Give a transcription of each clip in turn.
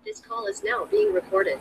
This call is now being recorded.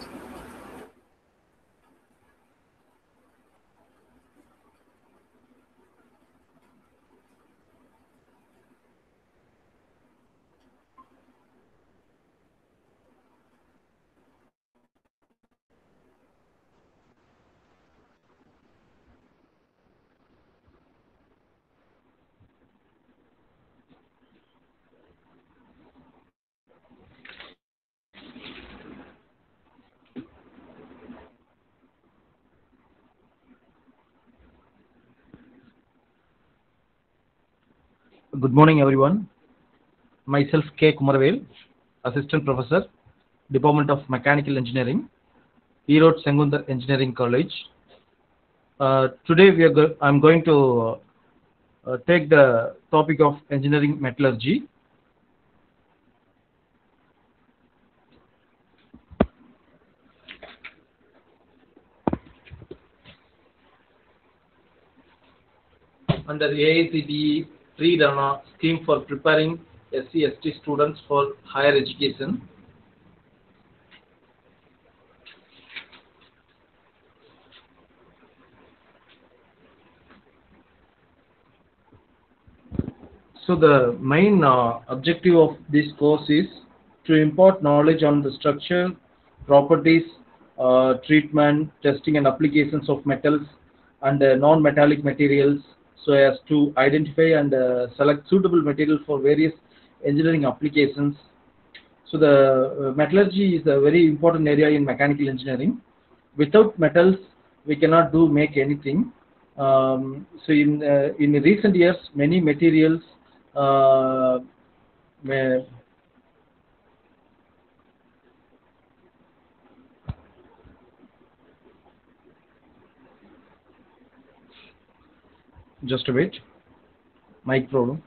Good morning, everyone. Myself, K. Kumarvel, Assistant Professor, Department of Mechanical Engineering, Erode Sengundar Engineering College. Today, I'm going to take the topic of engineering metallurgy. Under AICTE Pre-Dana scheme for preparing SC/ST students for higher education. So the main objective of this course is to impart knowledge on the structure, properties, treatment, testing and applications of metals and non-metallic materials, so as to identify and select suitable material for various engineering applications. So the metallurgy is a very important area in mechanical engineering. Without metals, we cannot make anything. So in recent years, many materials may just a bit, mic problem.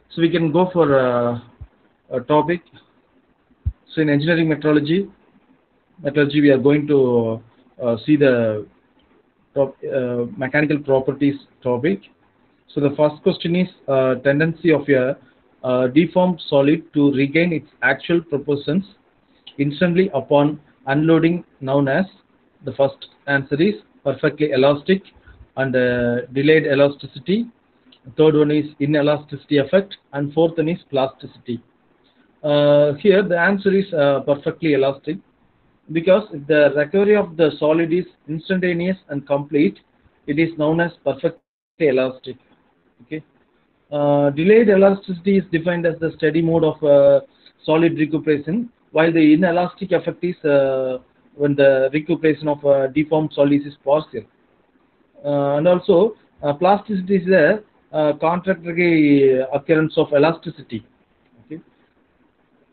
So we can go for a topic. So in engineering metallurgy, we are going to see the mechanical properties topic. So the first question is tendency of a deformed solid to regain its actual proportions instantly upon unloading, known as. The first answer is perfectly elastic and delayed elasticity. Third one is inelasticity effect, and fourth one is plasticity. Here the answer is perfectly elastic, because if the recovery of the solid is instantaneous and complete, it is known as perfectly elastic. Okay. Delayed elasticity is defined as the steady mode of solid recuperation, while the inelastic effect is when the recuperation of deformed solids is partial. And also plasticity is the contractory occurrence of elasticity. Okay.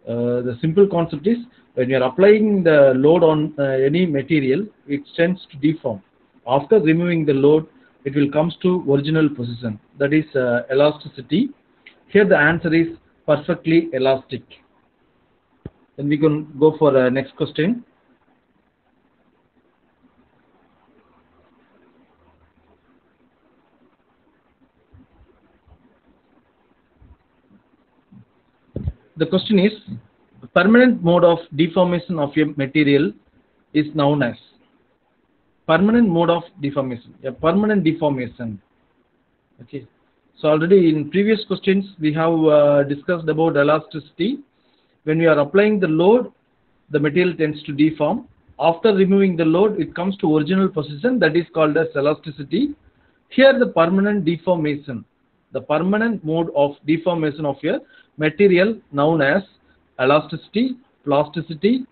The simple concept is, when you are applying the load on any material, it tends to deform. After removing the load, it will comes to original position. That is elasticity. Here the answer is perfectly elastic. Then we can go for next question. The question is, permanent mode of deformation of a material is known as. Permanent mode of deformation, a permanent deformation. Okay. So already in previous questions we have discussed about elasticity. When we are applying the load, the material tends to deform. After removing the load, it comes to original position, that is called as elasticity. Here the permanent deformation, the permanent mode of deformation of a material known as elasticity, plasticity,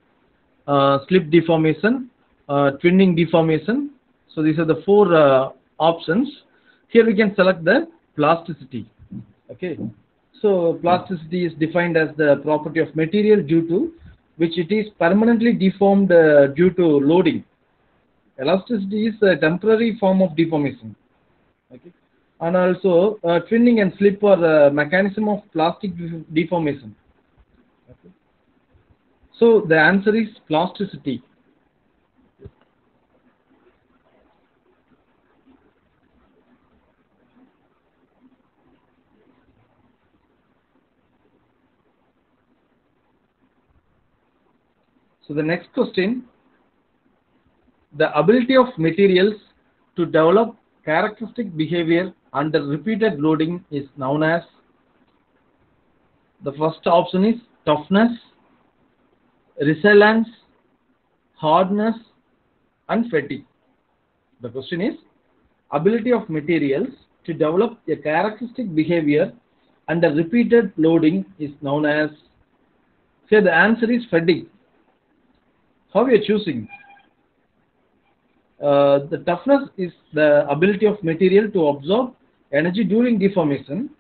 slip deformation, twinning deformation. So these are the four options. Here we can select the plasticity. Okay. So plasticity is defined as the property of material due to which it is permanently deformed due to loading. Elasticity is a temporary form of deformation. Okay. And also twinning and slip are a mechanism of plastic deformation. Okay. So the answer is plasticity. So the next question, the ability of materials to develop characteristic behavior under repeated loading is known as, the first option is toughness, resilience, hardness, and fatigue. The question is, ability of materials to develop a characteristic behavior under repeated loading is known as, say the answer is fatigue. How are you choosing? The toughness is the ability of material to absorb energy during deformation,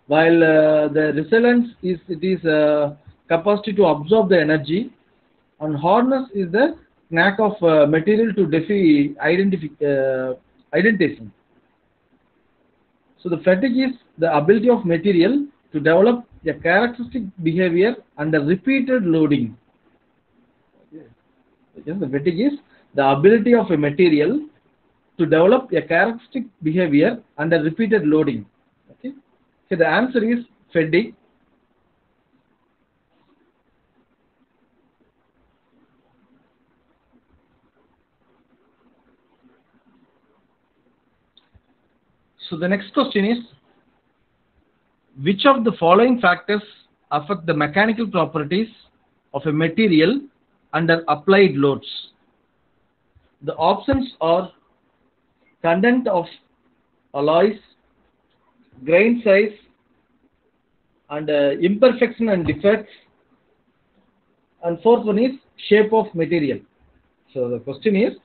while the resilience is capacity to absorb the energy, and hardness is the knack of material to defy identification. So the fatigue is the ability of material to develop a characteristic behavior under repeated loading. Yes, the fatigue is the ability of a material to develop a characteristic behavior under repeated loading. Okay, so the answer is fatigue. So the next question is, which of the following factors affect the mechanical properties of a material under applied loads? The options are content of alloys, grain size, and imperfection and defects, and fourth one is shape of material. So the question is,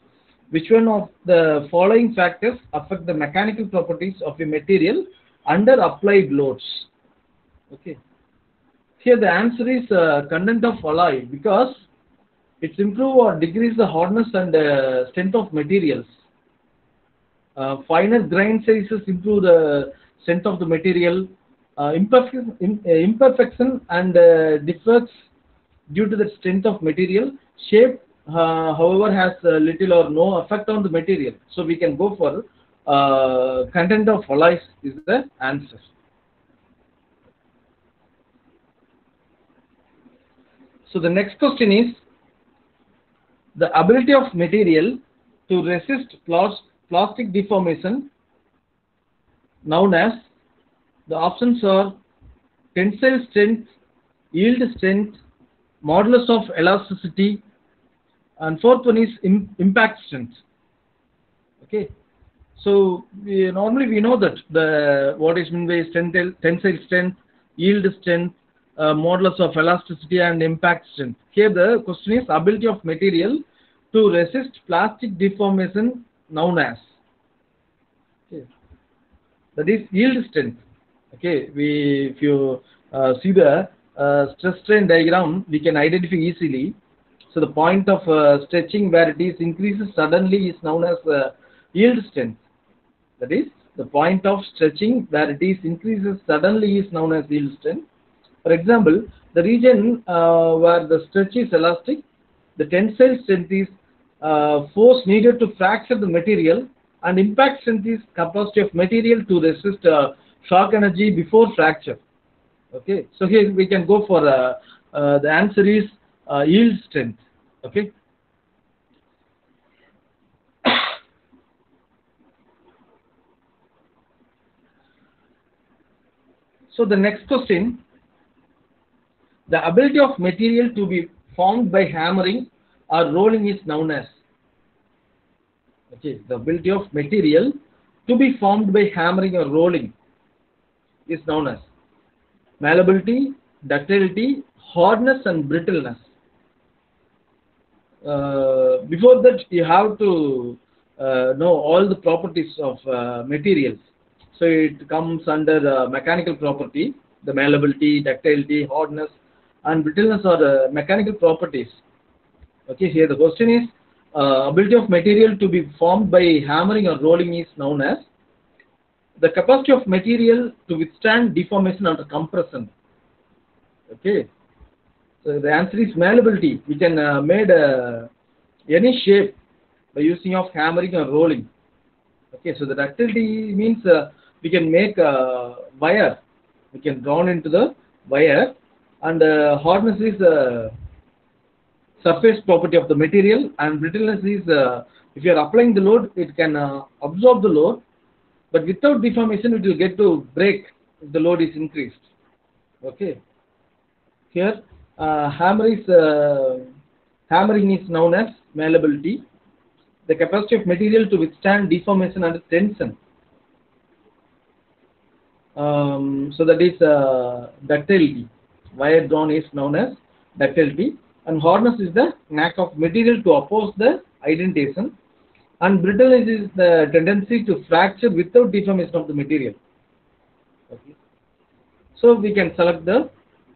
which one of the following factors affect the mechanical properties of a material under applied loads? Okay, here the answer is content of alloy, because it's improve or decrease the hardness and strength of materials. Finer grain sizes improve the strength of the material. Imperfection and defects due to the strength of material. Shape, however, has little or no effect on the material. So we can go for content of alloys is the answer. So the next question is, the ability of material to resist plastic deformation, known as, the options are tensile strength, yield strength, modulus of elasticity, and fourth one is impact strength. Okay, so normally we know that what is meant by tensile strength, yield strength, modulus of elasticity, and impact strength. Here the question is ability of material to resist plastic deformation, known as. Okay, that is yield strength. Okay, if you see the stress strain diagram, we can identify easily. So the point of stretching where it is increases suddenly is known as yield strength. That is, the point of stretching where it is increases suddenly is known as yield strength. For example, the region where the stretch is elastic, the tensile strength is force needed to fracture the material, and impact strength is capacity of material to resist shock energy before fracture. Okay, so here we can go for the answer is yield strength. Okay. So the next question, the ability of material to be formed by hammering or rolling is known as. Okay, the ability of material to be formed by hammering or rolling is known as malleability, ductility, hardness, and brittleness. Before that, you have to know all the properties of materials. So it comes under mechanical property. The malleability, ductility, hardness, and brittleness are mechanical properties. Okay, here the question is ability of material to be formed by hammering or rolling is known as the capacity of material to withstand deformation under compression. Okay, so the answer is malleability. We can make any shape by using of hammering or rolling. Okay, so the ductility means we can make a wire. We can draw into the wire, and hardness is surface property of the material, and brittleness is if you are applying the load, it can absorb the load, but without deformation, it will get to break if the load is increased. Okay. Here, hammering is known as malleability, the capacity of material to withstand deformation under tension. So that is ductility. Wire drawn is known as ductility, and hardness is the knack of material to oppose the indentation, and brittleness is the tendency to fracture without deformation of the material. Okay. So we can select the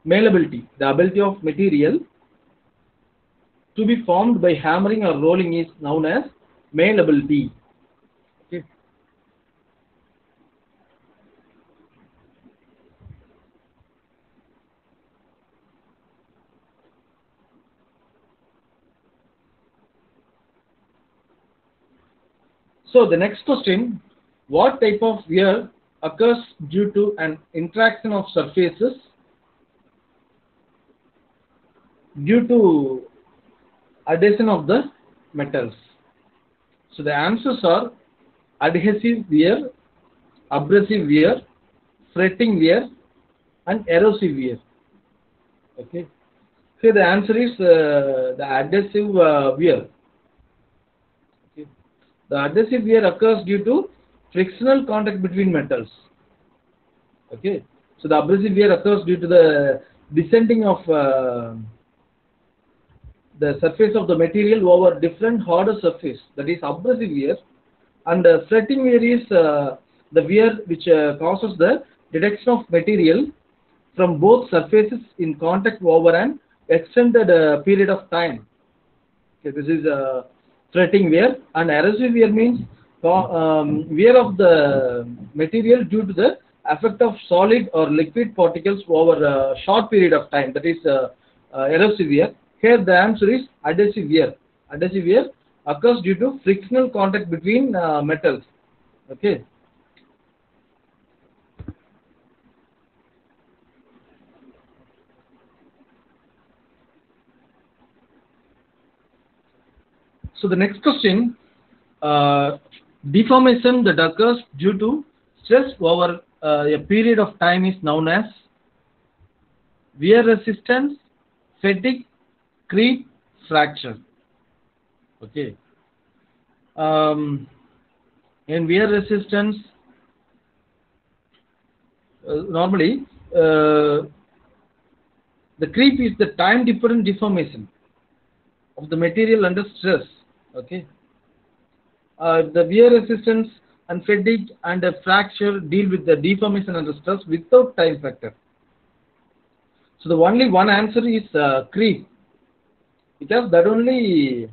malleability, the ability of material to be formed by hammering or rolling is known as malleability. Okay. So the next question, what type of wear occurs due to an interaction of surfaces due to adhesion of the metals? So the answers are adhesive wear, abrasive wear, fretting wear, and erosive wear. Okay. So the answer is the adhesive wear. Okay. The adhesive wear occurs due to frictional contact between metals. Okay. So the abrasive wear occurs due to the descending of the surface of the material over different harder surface, that is abrasive wear, and fretting wear is the wear which causes the detection of material from both surfaces in contact over an extended period of time. Okay, this is fretting wear, and erosive wear means wear of the material due to the effect of solid or liquid particles over a short period of time, that is erosive wear. Here the answer is adhesive wear. Adhesive wear occurs due to frictional contact between metals. Okay. So the next question, deformation that occurs due to stress over a period of time is known as wear resistance, fatigue, creep, fracture. Okay. In wear resistance, normally the creep is the time dependent deformation of the material under stress. Okay. The wear resistance and fatigue and fracture deal with the deformation under stress without time factor. So the only one answer is creep, because that only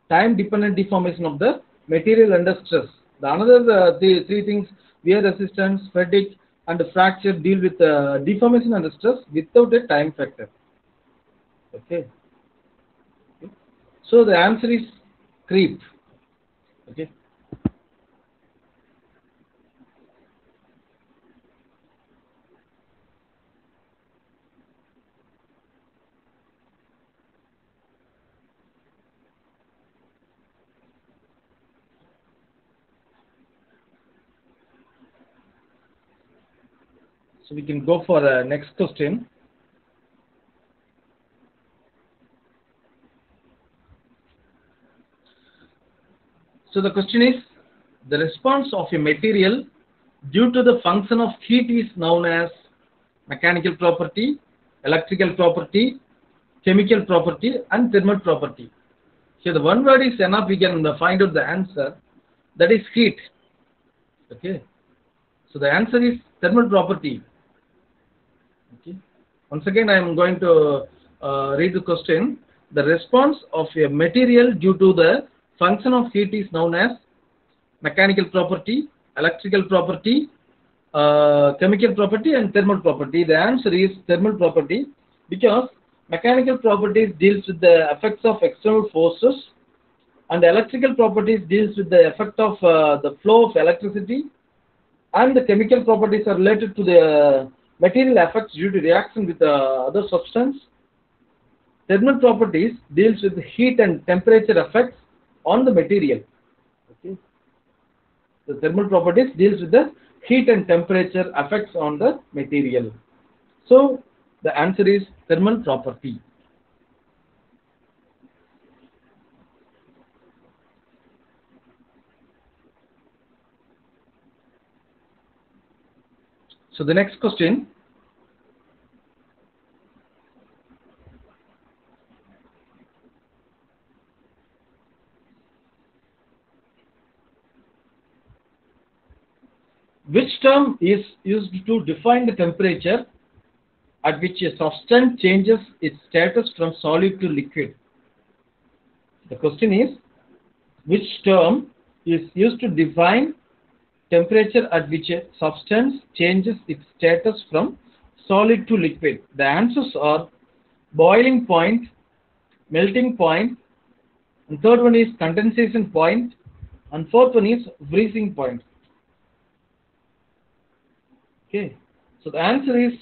time dependent deformation of the material under stress. The another three things, wear resistance, fatigue, and fracture, deal with deformation under stress without a time factor. Okay. So the answer is creep. Okay. So we can go for the next question. So the question is, the response of a material due to the function of heat is known as mechanical property, electrical property, chemical property, and thermal property. Here the one word is enough, we can find out the answer, that is heat. Okay. So the answer is thermal property. Okay. Once again, I am going to read the question. The response of a material due to the function of heat is known as mechanical property, electrical property, chemical property, and thermal property. The answer is thermal property, because mechanical properties deals with the effects of external forces, and electrical properties deals with the effect of the flow of electricity, and the chemical properties are related to the material effects due to reaction with other substance, Thermal properties deals with heat and temperature effects on the material. Okay. The thermal properties deals with the heat and temperature effects on the material. So the answer is thermal property. So the next question, which term is used to define the temperature at which a substance changes its status from solid to liquid? The question is, which term is used to define temperature at which a substance changes its status from solid to liquid? The answers are boiling point, melting point, and third one is condensation point, and fourth one is freezing point. Okay, so the answer is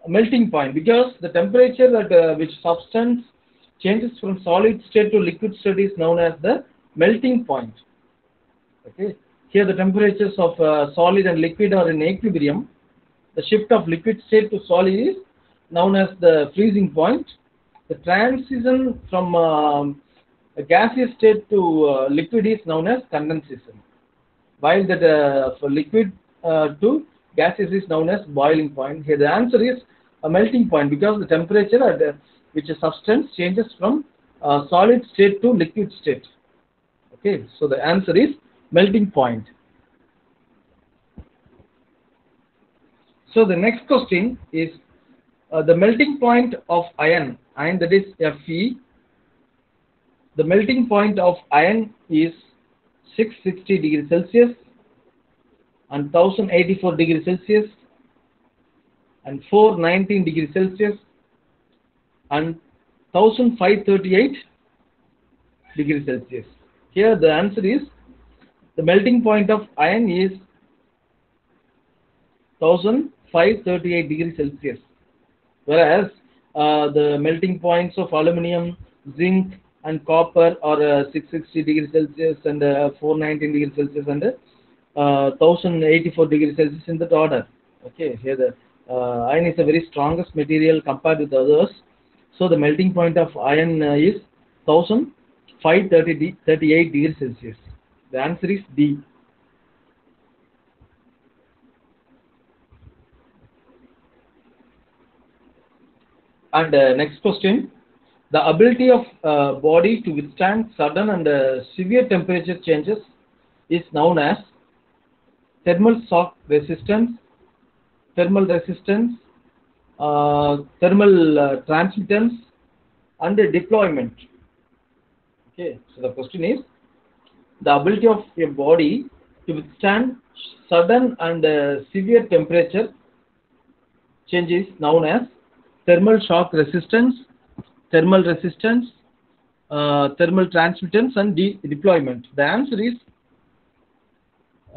melting point, because the temperature at which substance changes from solid state to liquid state is known as the melting point. Okay, here the temperatures of solid and liquid are in equilibrium. The shift of liquid state to solid is known as the freezing point. The transition from a gaseous state to liquid is known as condensation, while that for liquid to gaseous is known as boiling point. Here the answer is a melting point, because the temperature at which a substance changes from solid state to liquid state. Okay, so the answer is melting point. So the next question is the melting point of iron, that is Fe. The melting point of iron is 660 degrees Celsius and 1084 degrees Celsius and 419 degrees Celsius and 1538 degrees Celsius. Here the answer is the melting point of iron is 1538 degrees Celsius, whereas the melting points of aluminium, zinc and copper are 660 degrees Celsius and 419 degrees Celsius and 1084 degrees Celsius in that order. Okay, here the iron is the very strongest material compared with others, so the melting point of iron is 1538 degrees Celsius. The answer is D. And next question, the ability of body to withstand sudden and severe temperature changes is known as thermal shock resistance, thermal resistance, thermal transmittance, and deployment. Okay, so the question is, the ability of a body to withstand sudden and severe temperature change is known as thermal shock resistance, thermal resistance, thermal transmittance, and deployment. The answer is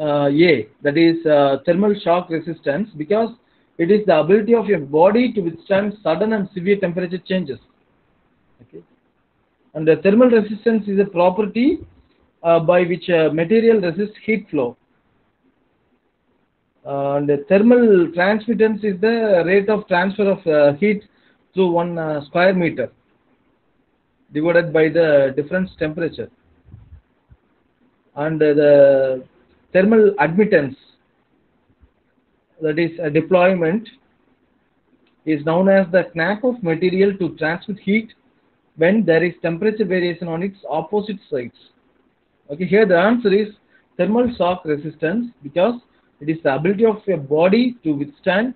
A, that is thermal shock resistance, because it is the ability of your body to withstand sudden and severe temperature changes. Okay, and the thermal resistance is a property by which material resists heat flow. And the thermal transmittance is the rate of transfer of heat through 1 square meter divided by the difference temperature. And the thermal admittance, that is a deployment, is known as the knack of material to transmit heat when there is temperature variation on its opposite sides. Okay, here the answer is thermal shock resistance, because it is the ability of a body to withstand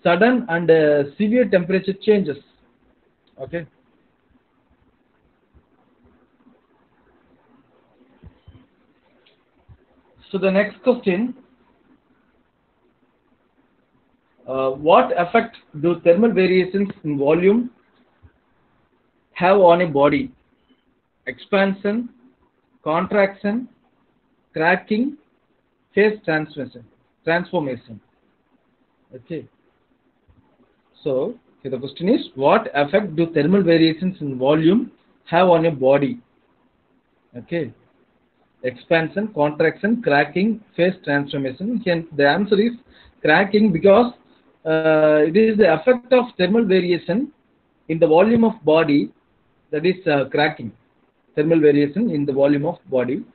sudden and severe temperature changes. Okay. So the next question, what effect do thermal variations in volume have on a body? Expansion, contraction, cracking, phase transformation. Okay. So Okay, the question is, what effect do thermal variations in volume have on a body? Okay, expansion, contraction, cracking, phase transformation. Hence, the answer is cracking because it is the effect of thermal variation in the volume of body, that is cracking. Thermal variation in the volume of body,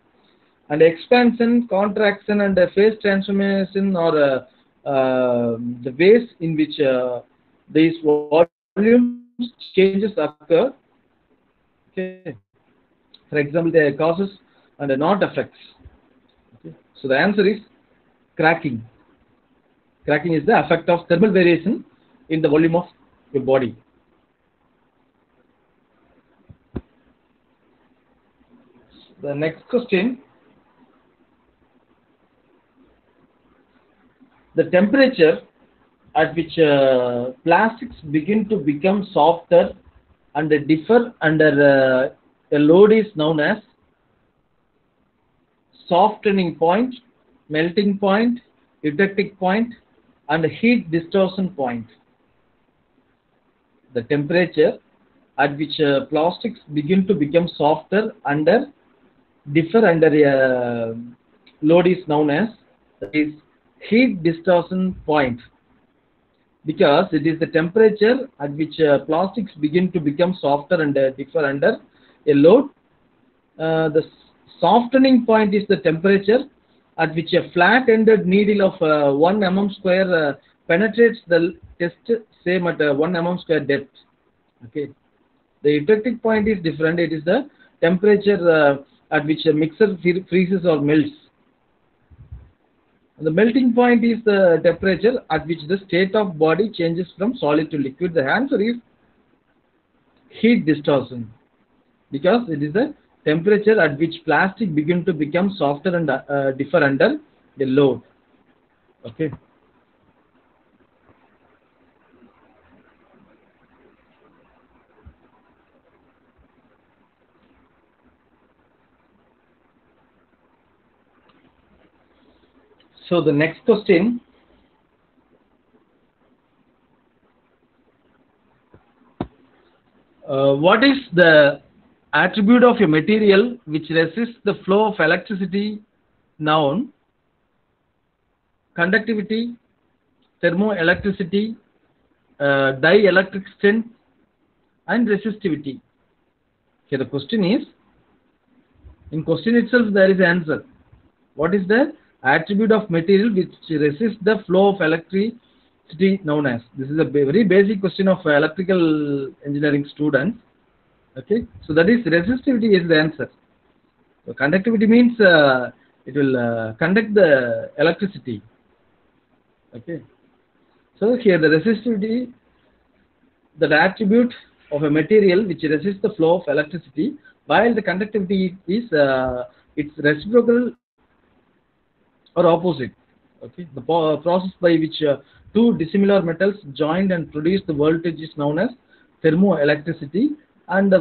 and expansion, contraction, and phase transformation are the ways in which these volume changes occur. Okay. For example, the causes and not effects. Okay. So the answer is cracking. Cracking is the effect of thermal variation in the volume of your body. The next question. The temperature at which plastics begin to become softer and differ under a load is known as softening point, melting point, eutectic point, and heat distortion point. The temperature at which plastics begin to become softer and differ under a load is known as is heat distortion point, because it is the temperature at which plastics begin to become softer and differ under a load. The softening point is the temperature at which a flat-ended needle of 1 mm square penetrates the test, same at 1 mm square depth. Okay. The eutectic point is different. It is the temperature at which a mixer freezes or melts. The melting point is the temperature at which the state of body changes from solid to liquid. The answer is heat distortion, because it is the temperature at which plastic begin to become softer and differ under the load. Okay. So the next question. What is the attribute of a material which resists the flow of electricity? Noun: conductivity, thermoelectricity, dielectric strength, and resistivity. Okay, the question is, in question itself there is answer. What is the attribute of material which resists the flow of electricity known as? This is a very basic question of electrical engineering students. Okay, so that is resistivity is the answer. So conductivity means it will conduct the electricity. Okay, so here the resistivity, the attribute of a material which resists the flow of electricity, while the conductivity is its reciprocal or opposite. Okay, the process by which two dissimilar metals joined and produce the voltage is known as thermoelectricity, and the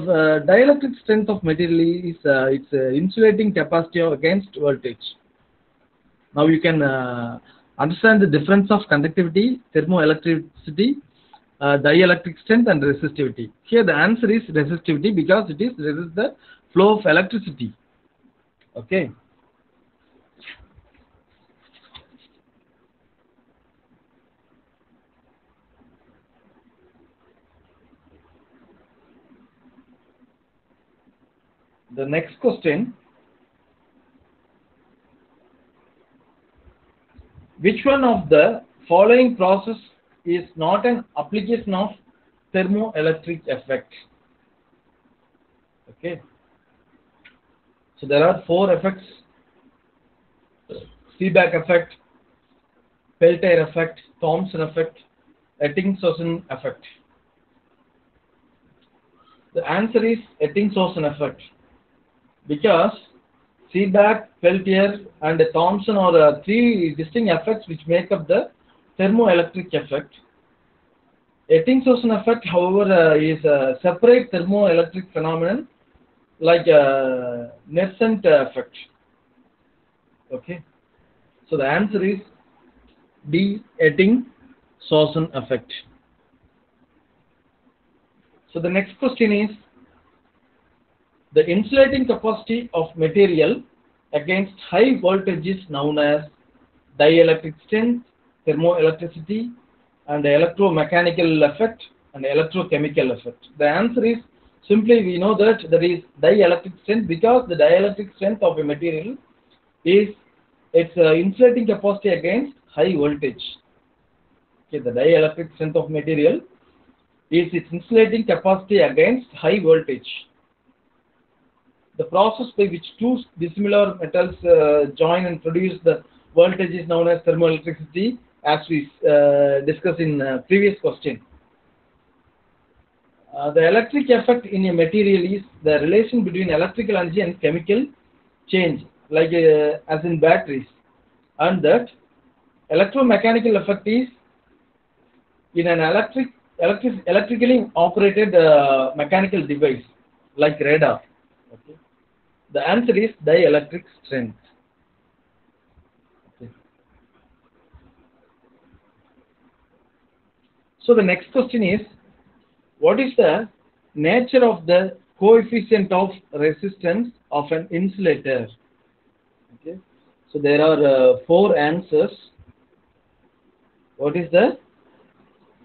dielectric strength of material is its insulating capacity against voltage. Now you can understand the difference of conductivity, thermoelectricity, dielectric strength, and resistivity. Here the answer is resistivity, because it is resists the flow of electricity. Okay. The next question. Which one of the following process is not an application of thermoelectric effect? Okay. So there are 4 effects: Seebeck effect, Peltier effect, Thomson effect, Ettingshausen effect. The answer is Ettingshausen effect, because Seebeck, Peltier, and Thomson are 3 distinct effects which make up the thermoelectric effect. Ettingshausen effect, however, is a separate thermoelectric phenomenon like Nersent effect. Okay, so the answer is D, Ettingshausen effect. So the next question is the insulating capacity of material against high voltage is known as dielectric strength, thermoelectricity, and electromechanical effect and electrochemical effect. The answer is simply we know that there is dielectric strength because the dielectric strength of a material is its insulating capacity against high voltage. Okay, the dielectric strength of material is its insulating capacity against high voltage. The process by which two dissimilar metals join and produce the voltage is known as thermoelectricity, as we discussed in previous question. The electric effect in a material is the relation between electrical energy and chemical change, like as in batteries, and that electromechanical effect is in an electrically operated mechanical device like radar. Okay. The answer is dielectric strength. Okay. So the next question is, what is the nature of the coefficient of resistance of an insulator? Okay. So there are 4 answers. What is the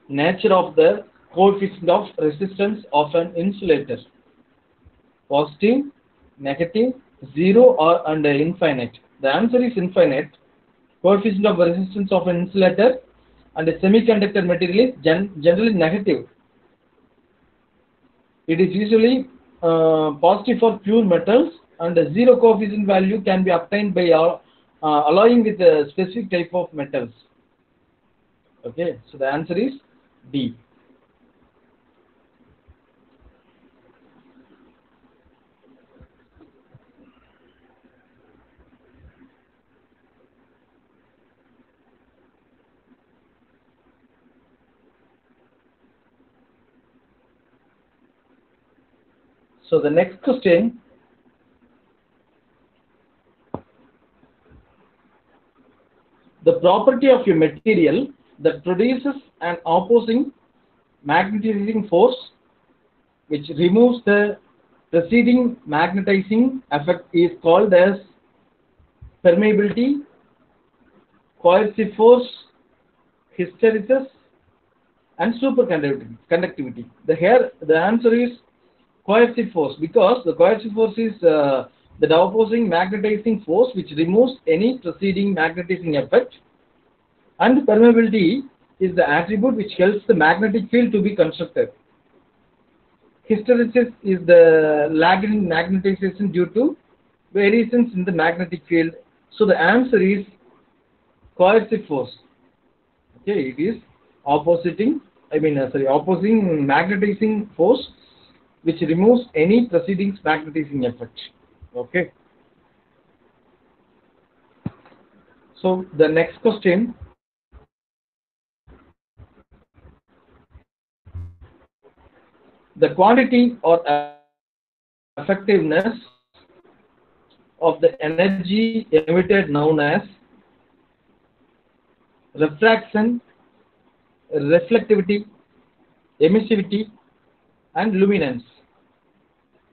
nature of the coefficient of resistance of an insulator? Positive, negative, 0, or and infinite. The answer is infinite. Coefficient of resistance of an insulator and a semiconductor material is generally negative. It is usually positive for pure metals, and a 0 coefficient value can be obtained by alloying with a specific type of metals. Okay, so the answer is D. So the next question, the property of a material that produces an opposing magnetizing force which removes the preceding magnetizing effect is called as permeability, coercive force, hysteresis, and superconductivity. The answer is coercive force, because the coercive force is the opposing magnetizing force which removes any preceding magnetizing effect, and permeability is the attribute which helps the magnetic field to be constructed. Hysteresis is the lagging magnetization due to variations in the magnetic field. So the answer is coercive force. Okay, it is opposing magnetizing force which removes any preceding magnetizing effect. Okay. So the next question, the quantity or effectiveness of the energy emitted known as refraction, reflectivity, emissivity, and luminance.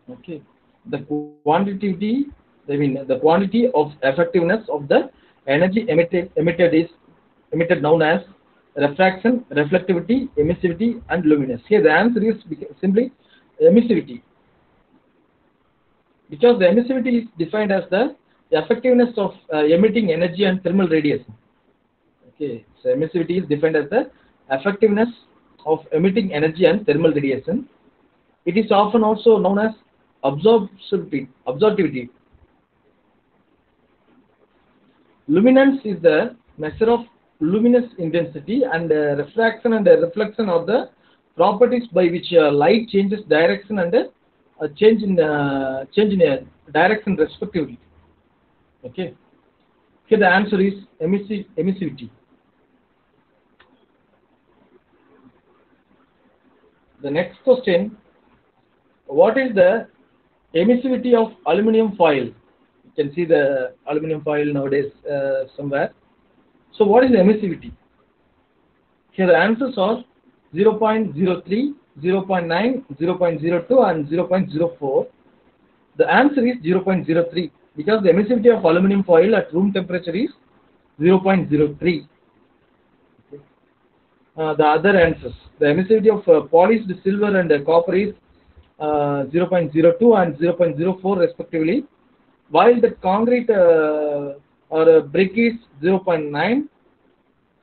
Okay, the quantity of effectiveness of the energy emitted known as refraction, reflectivity, emissivity, and luminance. Here the answer is simply emissivity, because the emissivity is defined as the effectiveness of emitting energy and thermal radiation. Okay, so emissivity is defined as the effectiveness of emitting energy and thermal radiation. It is often also known as absorptivity. Luminance is the measure of luminous intensity, and refraction and reflection are the properties by which light changes direction and change in direction respectively. Okay. Here the answer is emissivity. The next question, what is the emissivity of aluminum foil? You can see the aluminum foil nowadays somewhere. So what is the emissivity? Here the answers are 0.03, 0.9, 0.02 and 0.04. The answer is 0.03 because the emissivity of aluminum foil at room temperature is 0.03. The other answers, the emissivity of polished silver and copper is 0.02 and 0.04 respectively, while the concrete or brick is 0.9.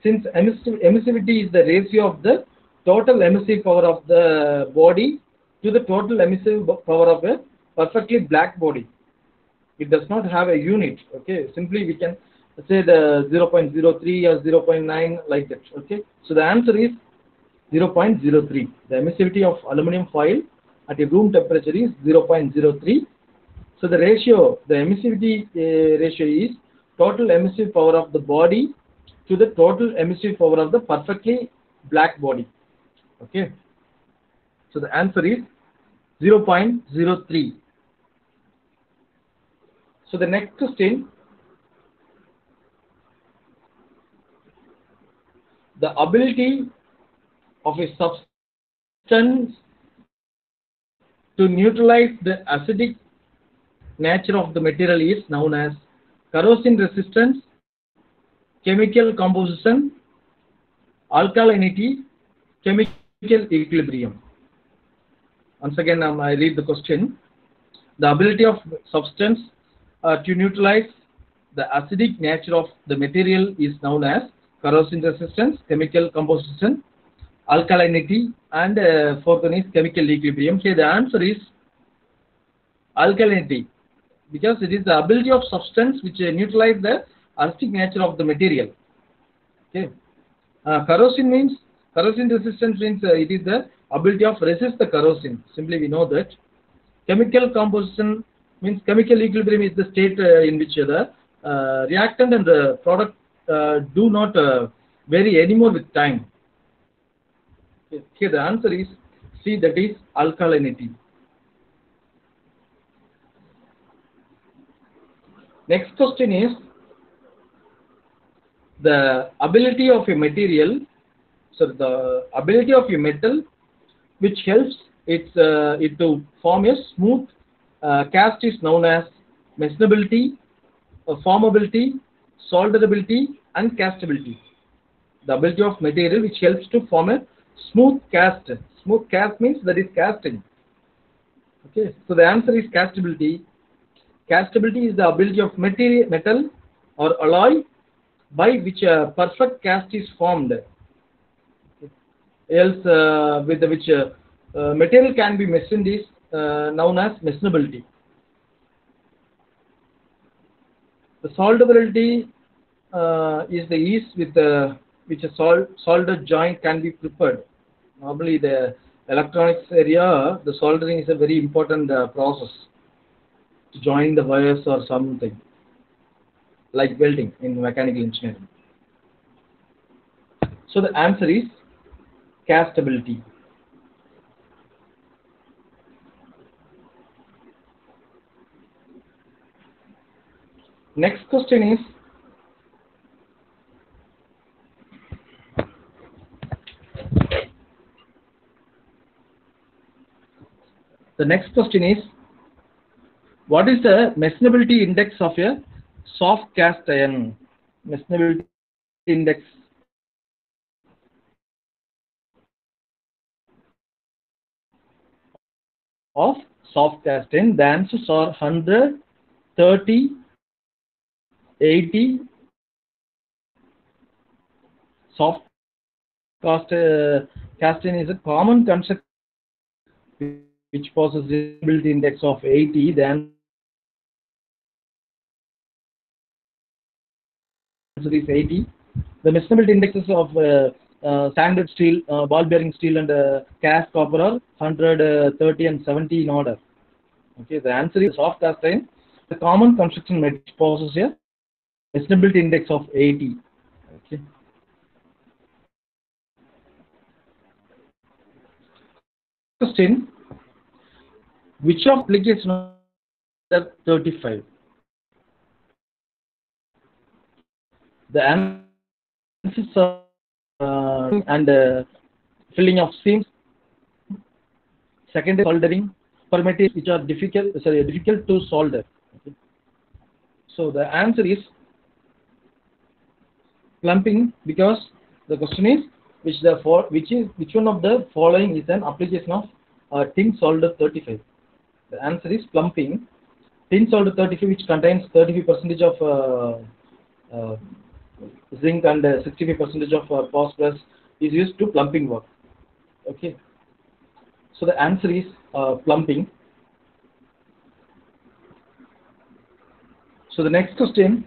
Since emissivity is the ratio of the total emissive power of the body to the total emissive power of a perfectly black body. It does not have a unit. Okay, simply we can say the 0.03 or 0.9 like that. Okay, so the answer is 0.03. The emissivity of aluminum foil at a room temperature is 0.03. So the ratio, the emissivity ratio is total emissive power of the body to the total emissive power of the perfectly black body. Okay, so the answer is 0.03. So the next question, the ability of a substance to neutralize the acidic nature of the material is known as corrosion resistance, chemical composition, alkalinity, chemical equilibrium. Once again, I read the question. The ability of substance to neutralize the acidic nature of the material is known as corrosion resistance, chemical composition, alkalinity, and fourth one is chemical equilibrium. Here the answer is alkalinity, because it is the ability of substance which neutralize the acidic nature of the material. Okay. Corrosion resistance means it is the ability of resist the corrosion. Simply we know that. Chemical composition means chemical equilibrium is the state in which the reactant and the product do not vary anymore with time. Okay. Here the answer is C, that is alkalinity. Next question is the ability of a material, so the ability of a metal which helps it to form a smooth cast is known as meshnability, formability, solderability, and castability. The ability of material which helps to form a smooth cast. Smooth cast means that is casting. Okay, so the answer is castability. Castability is the ability of metal or alloy by which a perfect cast is formed. Else, with which material can be machined is known as machinability. The solderability is the ease with which a soldered joint can be prepared. Normally, the electronics area, the soldering is a very important process to join the wires or something, like welding in mechanical engineering. So the answer is castability. Next question is what is the machinability index of a soft cast iron? Machinability index of soft cast iron. The answers are 100, 30, 80. Soft cast iron is a common concept which possesses a machinability index of 80. The answer is 80. The machinability indexes of standard steel, ball bearing steel, and cast copper are 100, 30, and 70 in order. Okay, the answer is soft cast iron. The common construction material possesses a machinability index of 80. Okay. Question: which of application are 35? The answers are and filling of seams, Second is soldering for materials which are difficult to solder. Okay. So the answer is plumbing, because the question is which one of the following is an application of tin solder 35. The answer is plumbing. Tin solder 35, which contains 35% of zinc and 65% of phosphorus, is used to plumbing work. Okay. So the answer is plumbing. So the next question: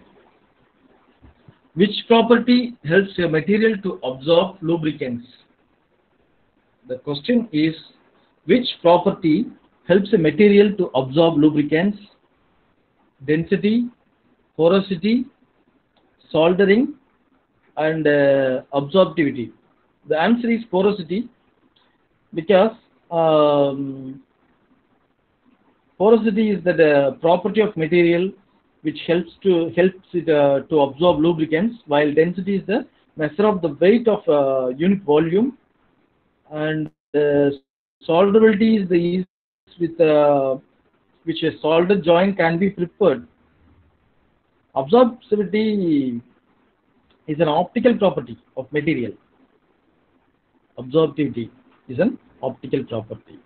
which property helps a material to absorb lubricants? The question is, which property helps a material to absorb lubricants? Density, porosity, soldering, and absorptivity. The answer is porosity, because porosity is the property of material which helps it to absorb lubricants, while density is the measure of the weight of unit volume, and solderability is the ease with which a soldered joint can be prepared. Absorptivity is an optical property of material. Absorptivity is an optical property.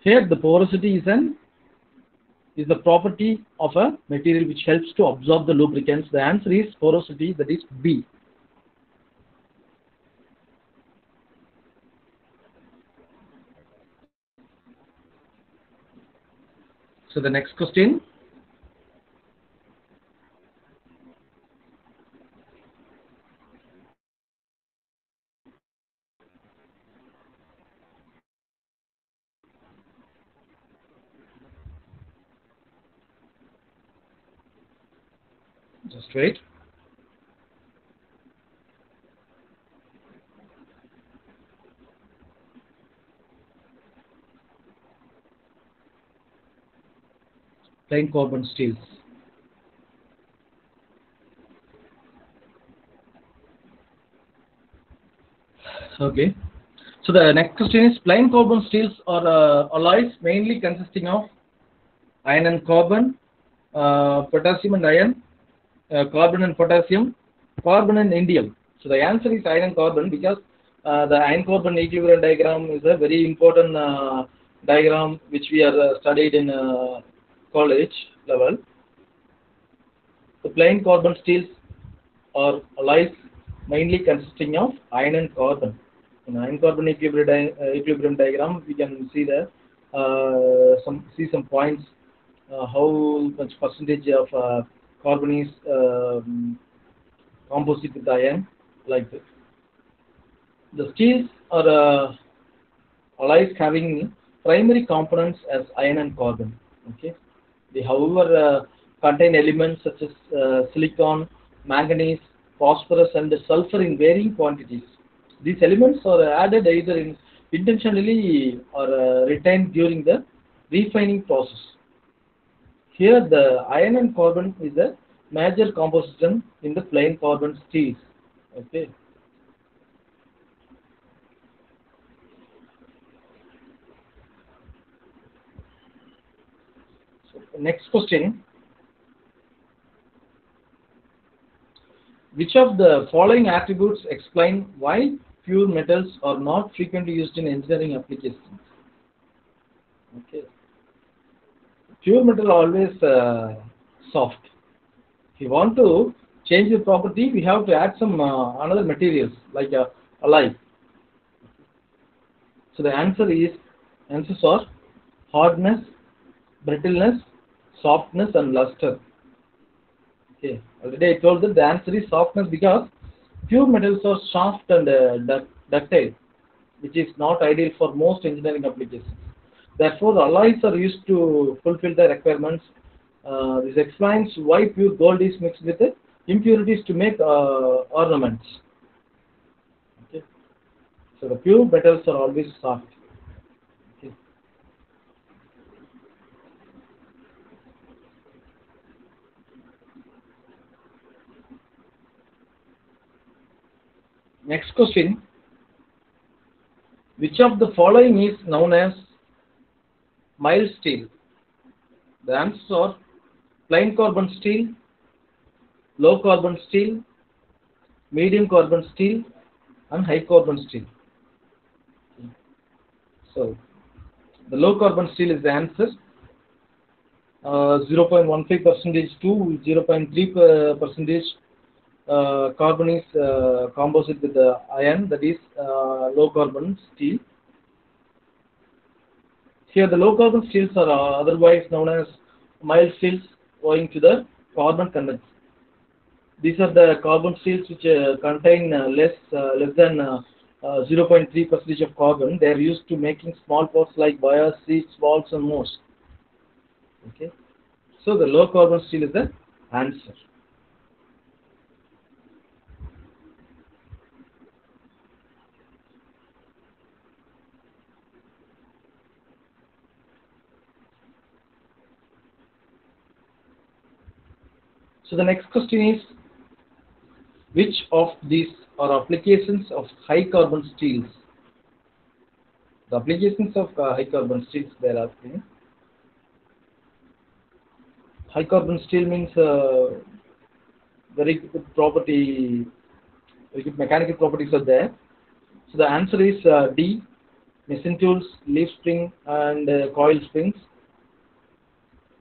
Here the porosity is the property of a material which helps to absorb the lubricants. The answer is porosity, that is B. So the next question: just wait. Plain carbon steels. Okay. So the next question is: plain carbon steels are alloys mainly consisting of iron and carbon, potassium and iron, carbon and potassium, carbon and indium. So the answer is iron and carbon, because the iron carbon equilibrium diagram is a very important diagram which we are studied in college level. The plain carbon steels are alloys mainly consisting of iron and carbon. In iron carbon equilibrium diagram, we can see the some points, how much percentage of carbon is composite with iron, like this. The steels are alloys having primary components as iron and carbon. Okay, they however contain elements such as silicon, manganese, phosphorus, and sulfur in varying quantities. These elements are added either intentionally or retained during the refining process. Here, the iron and carbon is a major composition in the plain carbon steels. Okay. So next question: which of the following attributes explain why pure metals are not frequently used in engineering applications? Okay. Pure metal are always soft. If you want to change the property, we have to add some another materials like alloy. So the answers are hardness, brittleness, softness, and luster. Okay. Already I told that the answer is softness, because pure metals are soft and ductile, which is not ideal for most engineering applications. Therefore, alloys are used to fulfill the requirements. This explains why pure gold is mixed with impurities to make ornaments. Okay. So the pure metals are always soft. Okay. Next question: which of the following is known as mild steel. The answers are plain carbon steel, low carbon steel, medium carbon steel, and high carbon steel. So the low carbon steel is the answer. 0.15 percentage to 0.3 percentage carbon is composite with the iron, that is low carbon steel. Here the low carbon steels are otherwise known as mild steels owing to the carbon content. These are the carbon steels which contain less than 0.3 percentage of carbon. They are used to making small parts like wires, seats, valves, and more. Okay, so the low carbon steel is the answer. So the next question is, which of these are applications of high carbon steels? The applications of high carbon steels they are asking. High carbon steel means very good property, very good mechanical properties are there. So the answer is D, machine tools, leaf spring, and coil springs.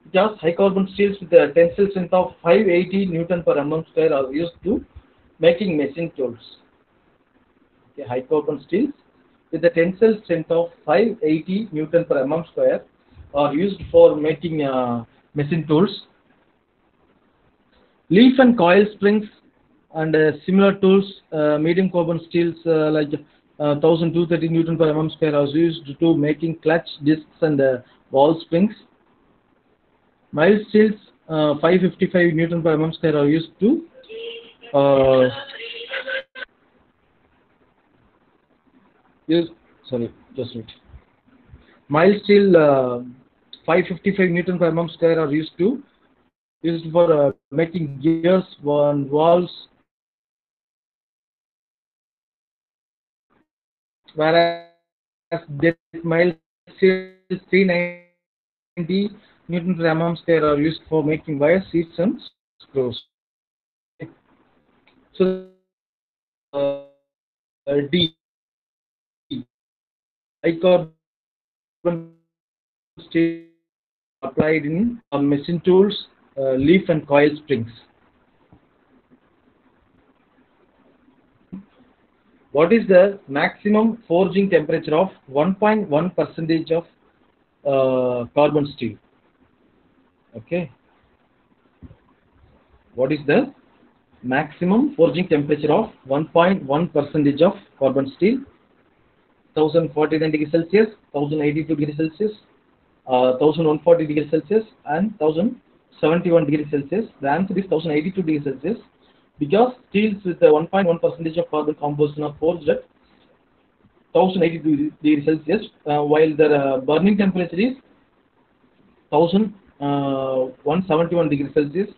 Because high carbon steels with a tensile strength of 580 Newton per mm square are used to making machine tools. Okay, high carbon steels with a tensile strength of 580 Newton per mm square are used for making machine tools. Leaf and coil springs and similar tools, medium carbon steels like 1230 Newton per mm square are used to making clutch discs and ball springs. Mild steels 555 Newton per mm square are used to just wait. Mild steel 555 Newton per mm square are used for making gears and valves, whereas that mild steel 390 Newton per mm square are used for making wires, seats, and screws. So D, high carbon steel applied in machine tools, leaf and coil springs. What is the maximum forging temperature of 1.1 percentage of carbon steel? Okay. What is the maximum forging temperature of 1.1 percentage of carbon steel? 1049 degrees Celsius, 1082 degrees Celsius, 1140 degrees Celsius, and 1071 degrees Celsius. The answer is 1082 degrees Celsius because steels with 1.1 percentage of carbon composition are forged at 1082 degrees Celsius, while the burning temperature is 1171 degrees Celsius.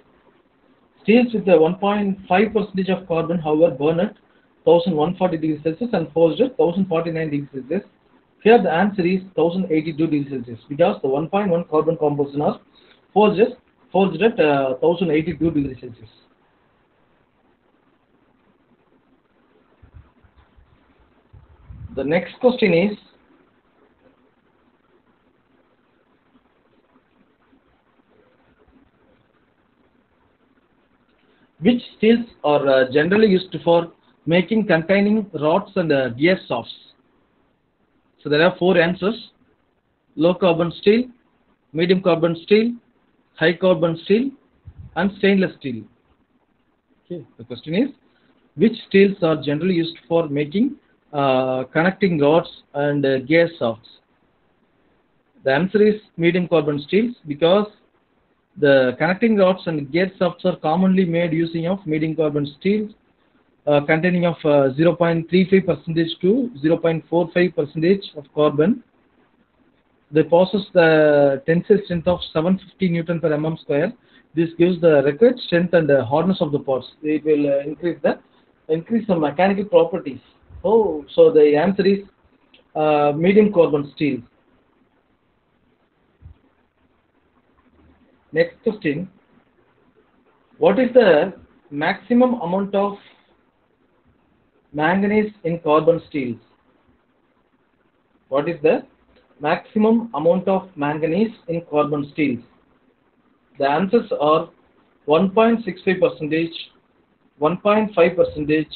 Steels with 1.5 percentage of carbon, however, burn at 1140 degrees Celsius and forged at 1049 degrees Celsius. Here the answer is 1082 degrees Celsius because the 1.1 carbon composition are forged at 1082 degrees Celsius. The next question is, which steels are generally used for making containing rods and gear shafts? So there are four answers: low carbon steel, medium carbon steel, high carbon steel, and stainless steel. Okay. The question is, which steels are generally used for making connecting rods and gear shafts? The answer is medium carbon steels because the connecting rods and gear shafts are commonly made using of medium carbon steel containing of 0.35 percentage to 0.45 percentage of carbon. They possess the tensile strength of 750 Newton per mm square. This gives the required strength and hardness of the parts. It will increase the mechanical properties. Oh, so the answer is medium carbon steel. Next question. What is the maximum amount of manganese in carbon steels? What is the maximum amount of manganese in carbon steels? The answers are 1.65 percentage, 1.5 percentage,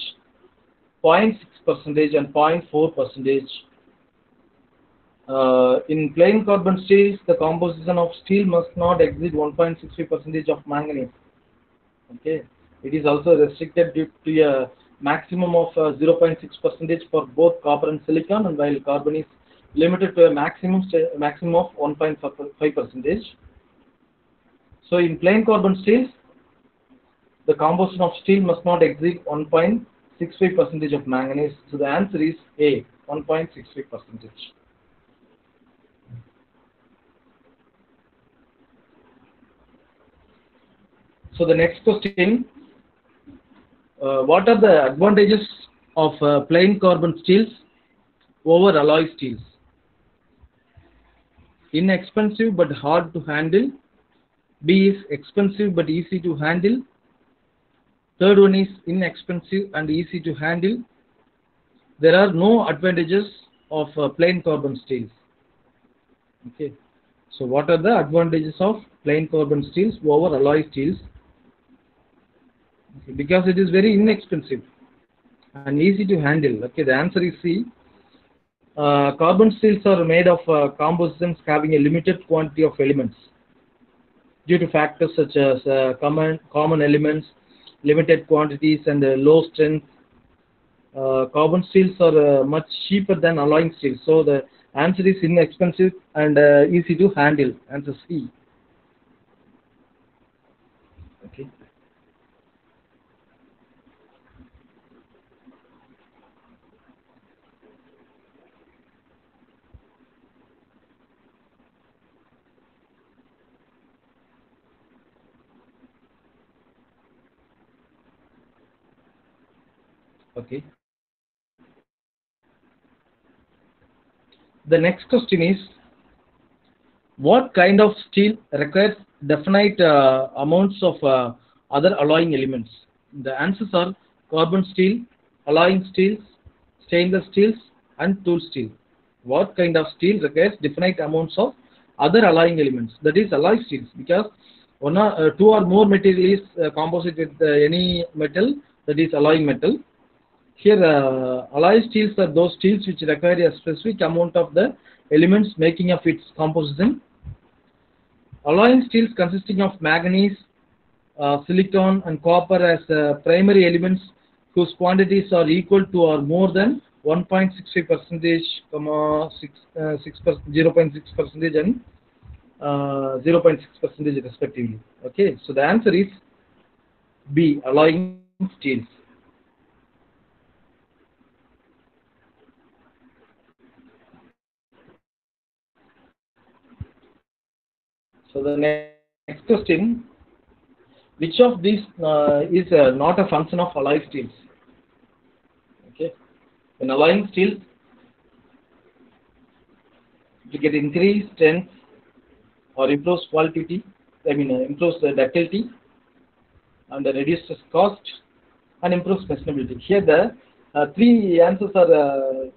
0.6 percentage, and 0.4 percentage. In plain carbon steels, the composition of steel must not exceed 1.65 percentage of manganese. Okay, it is also restricted due to a maximum of 0.6 percentage for both copper and silicon, and while carbon is limited to a maximum of 1.5 percentage. So in plain carbon steels, the composition of steel must not exceed 1.65 percentage of manganese. So the answer is A, 1.65 percentage. So the next question, what are the advantages of plain carbon steels over alloy steels? Inexpensive but hard to handle. B is expensive but easy to handle. Third one is inexpensive and easy to handle. There are no advantages of plain carbon steels. Okay. So what are the advantages of plain carbon steels over alloy steels? Okay. Because it is very inexpensive and easy to handle. Okay. The answer is C. Carbon steels are made of compositions having a limited quantity of elements due to factors such as common elements, limited quantities, and low strength. Carbon steels are much cheaper than alloying steels. So the answer is inexpensive and easy to handle. Answer C. Okay. Okay. The next question is, what kind of steel requires definite amounts of other alloying elements? The answers are carbon steel, alloying steels, stainless steels, and tool steel. What kind of steel requires definite amounts of other alloying elements? That is alloy steels, because two or more material is composite with any metal, that is alloying metal. Here, alloy steels are those steels which require a specific amount of the elements making up its composition. Alloying steels consisting of manganese, silicon, and copper as primary elements whose quantities are equal to or more than 1.65 percentage, 0.6 percentage, and 0.6 percentage respectively. Okay, so the answer is B, alloying steels. So the next question, which of these is not a function of alloy steels? Okay, in alloying steels, you get increased strength or improves quality, improves the ductility and reduces cost and improves sustainability. Here the three answers are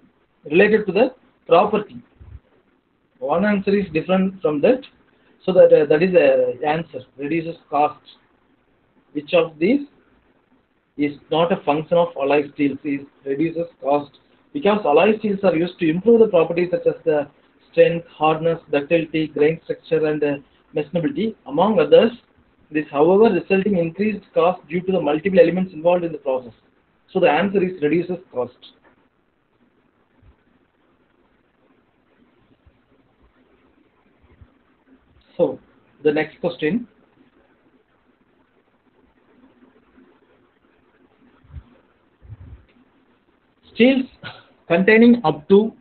related to the property. One answer is different from that, so that that is the answer, reduces cost. Which of these is not a function of alloy steels, is reduces cost, because alloy steels are used to improve the properties such as the strength, hardness, ductility, grain structure, and meshnability, among others. This, however, resulting in increased cost due to the multiple elements involved in the process. So the answer is reduces cost. So the next question. Steels containing up to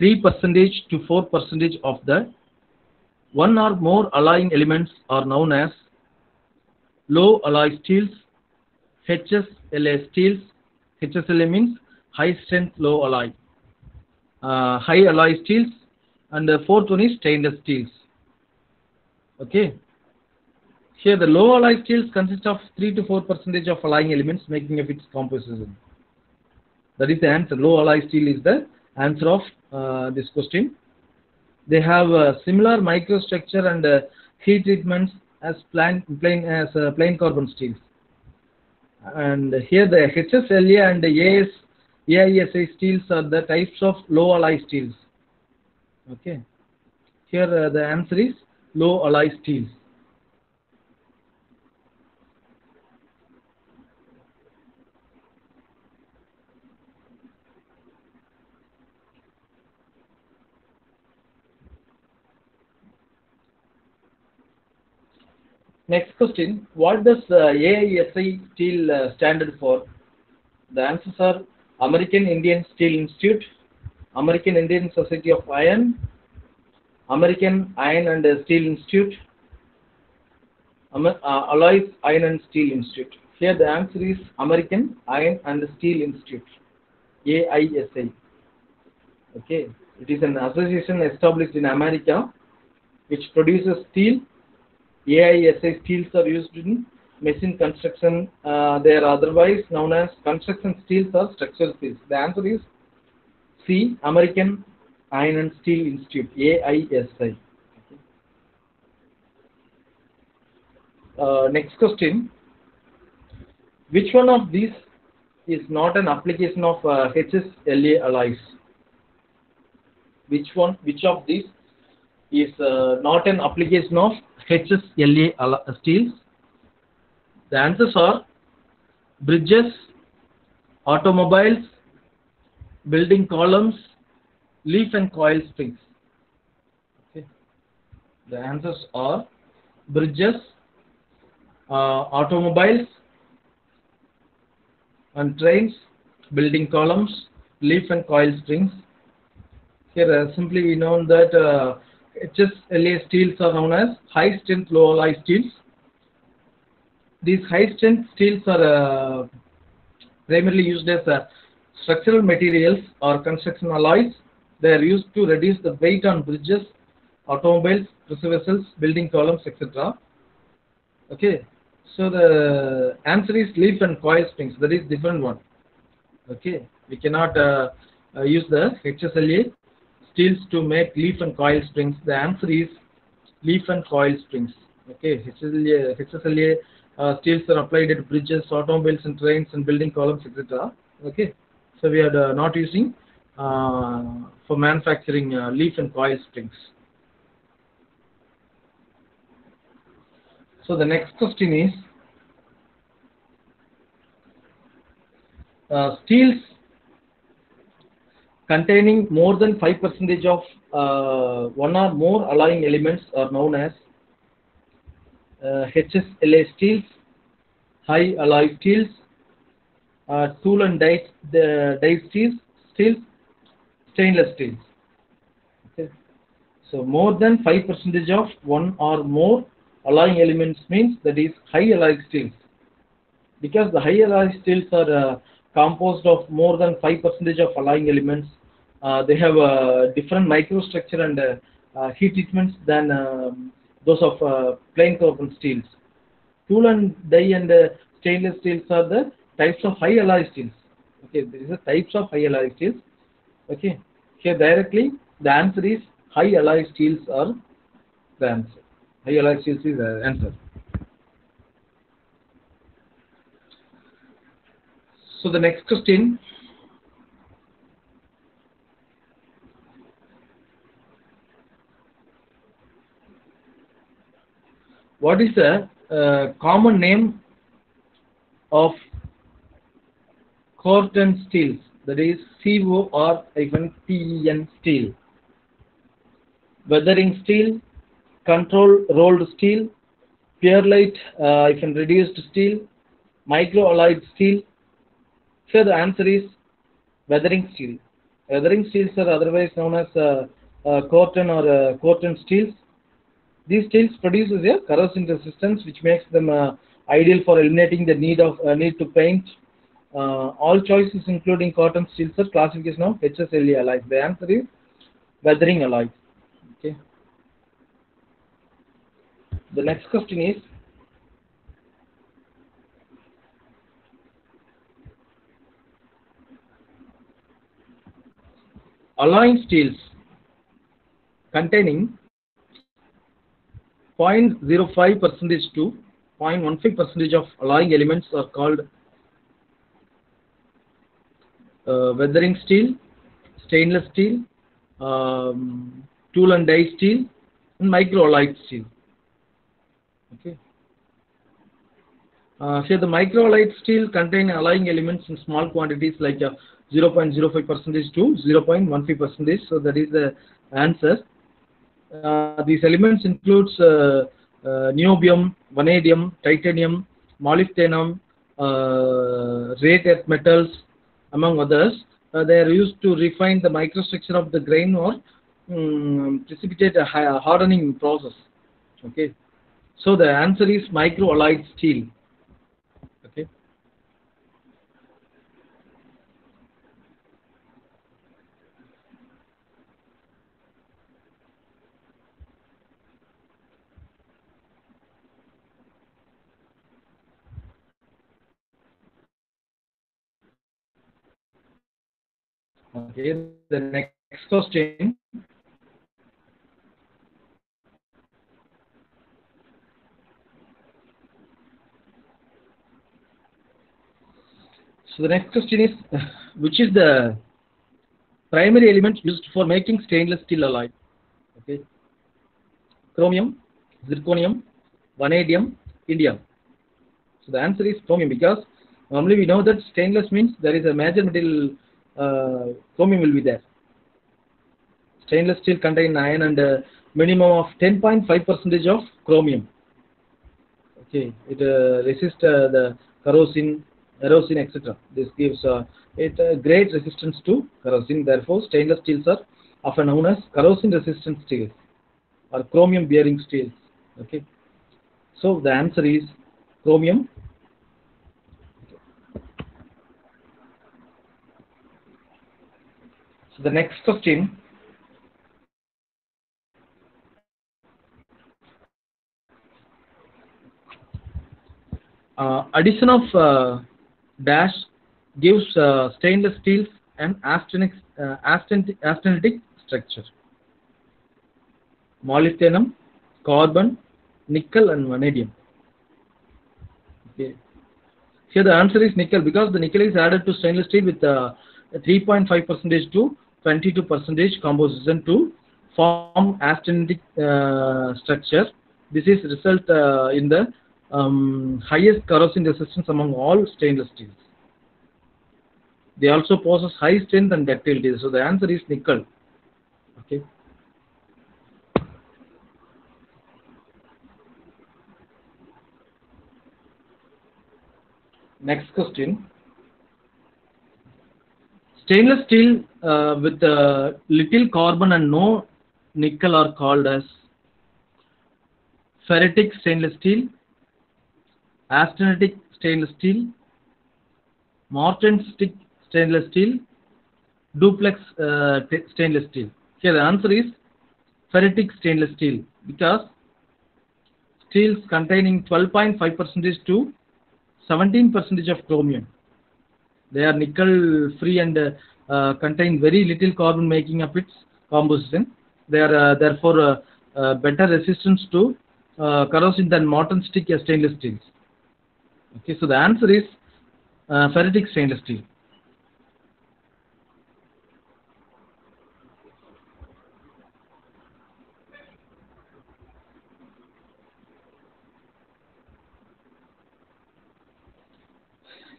3% to 4% of the one or more alloying elements are known as low alloy steels, HSLA steels. HSLA means high strength low alloy. High alloy steels, and the fourth one is stainless steels. Okay. Here, the low alloy steels consist of 3 to 4% of alloying elements making up its composition. That is the answer. Low alloy steel is the answer of this question. They have similar microstructure and heat treatments as plain carbon steels. And here the HSLA and the AISI steels are the types of low alloy steels. Okay. Here the answer is low alloy steels. Next question, what does AISI steel standard for? The answers are American Indian Steel Institute, American Indian Society of Iron, American Iron and Steel Institute, Alloys Iron and Steel Institute. Here the answer is American Iron and Steel Institute, AISI. Okay, it is an association established in America which produces steel. AISI steels are used in machine construction. They are otherwise known as construction steels or structural steels. The answer is C, American Iron and Steel Institute, AISI. Next question. Which one of these is not an application of HSLA alloys? Which of these is not an application of HSLA steels? The answers are bridges, automobiles, building columns, leaf and coil springs. Okay. The answers are bridges, automobiles and trains, building columns, leaf and coil springs. Here simply we know that HSLA steels are known as high strength low alloy steels. These high strength steels are primarily used as structural materials or construction alloys. They are used to reduce the weight on bridges, automobiles, pressure vessels, building columns, etc. Okay, so the answer is leaf and coil springs. That is different one. Okay, we cannot use the HSLA steels to make leaf and coil springs. The answer is leaf and coil springs. Okay, HSLA steels are applied at bridges, automobiles and trains and building columns, etc. Okay, so we are not using for manufacturing leaf and coil springs. So the next question is steels containing more than 5% of one or more alloying elements are known as HSLA steels, high alloy steels, tool and die steels, stainless steels. Okay. So more than 5% of one or more alloying elements means that is high alloy steels. Because the high alloy steels are composed of more than 5% of alloying elements, they have a different microstructure and heat treatments than those of plain carbon steels. Tool and die and stainless steels are the types of high alloy steels. Okay, there is a types of high alloy steels. Okay, here directly the answer is high alloy steels are the answer. High alloy steels is the answer. So the next question. What is the common name of Corten steels? That is COR-TEN steel. Weathering steel, control rolled steel, Pierlite reduced steel, microalloyed steel. So the answer is weathering steel. Weathering steels are otherwise known as Corten or Corten steels. These steels produces a corrosion resistance which makes them ideal for eliminating the need to paint. All choices including Corten steels are classification of HSLA alloys. The answer is weathering alloys. Okay. The next question is alloying steels containing 0.05% to 0.15% of alloying elements are called weathering steel, stainless steel, tool and die steel, and microalloyed steel. Okay. Here the microalloyed steel contain alloying elements in small quantities like 0.05% to 0.15%. So that is the answer. These elements includes niobium, vanadium, titanium, molybdenum, rare earth metals, among others. They are used to refine the microstructure of the grain or precipitate a hardening process. Okay. So the answer is microalloyed steel. Okay. Okay. The next question. So the next question is, which is the primary element used for making stainless steel alloy? Okay. Chromium, zirconium, vanadium, indium. So the answer is chromium, because normally we know that stainless means there is a major material, chromium will be there. Stainless steel contain iron and minimum of 10.5% of chromium. Okay, it resists the corrosion, erosion, etc. This gives it great resistance to corrosion. Therefore, stainless steels are often known as corrosion resistant steels or chromium bearing steels. Okay, so the answer is chromium. So the next question. Addition of dash gives stainless steels an austenitic structure. Molybdenum, carbon, nickel, and vanadium. Okay. Here the answer is nickel, because the nickel is added to stainless steel with 3.5% to 22% composition to form austenitic structure. This is result in the highest corrosion resistance among all stainless steels. They also possess high strength and ductility. So the answer is nickel. Okay. Next question. Stainless steel with little carbon and no nickel are called as ferritic stainless steel, austenitic stainless steel, martensitic stainless steel, duplex stainless steel. Here the answer is ferritic stainless steel, because steels containing 12.5% to 17% of chromium. They are nickel free and contain very little carbon making up its composition. They are therefore better resistance to corrosion than martensitic stainless steels. Okay, so the answer is ferritic stainless steel.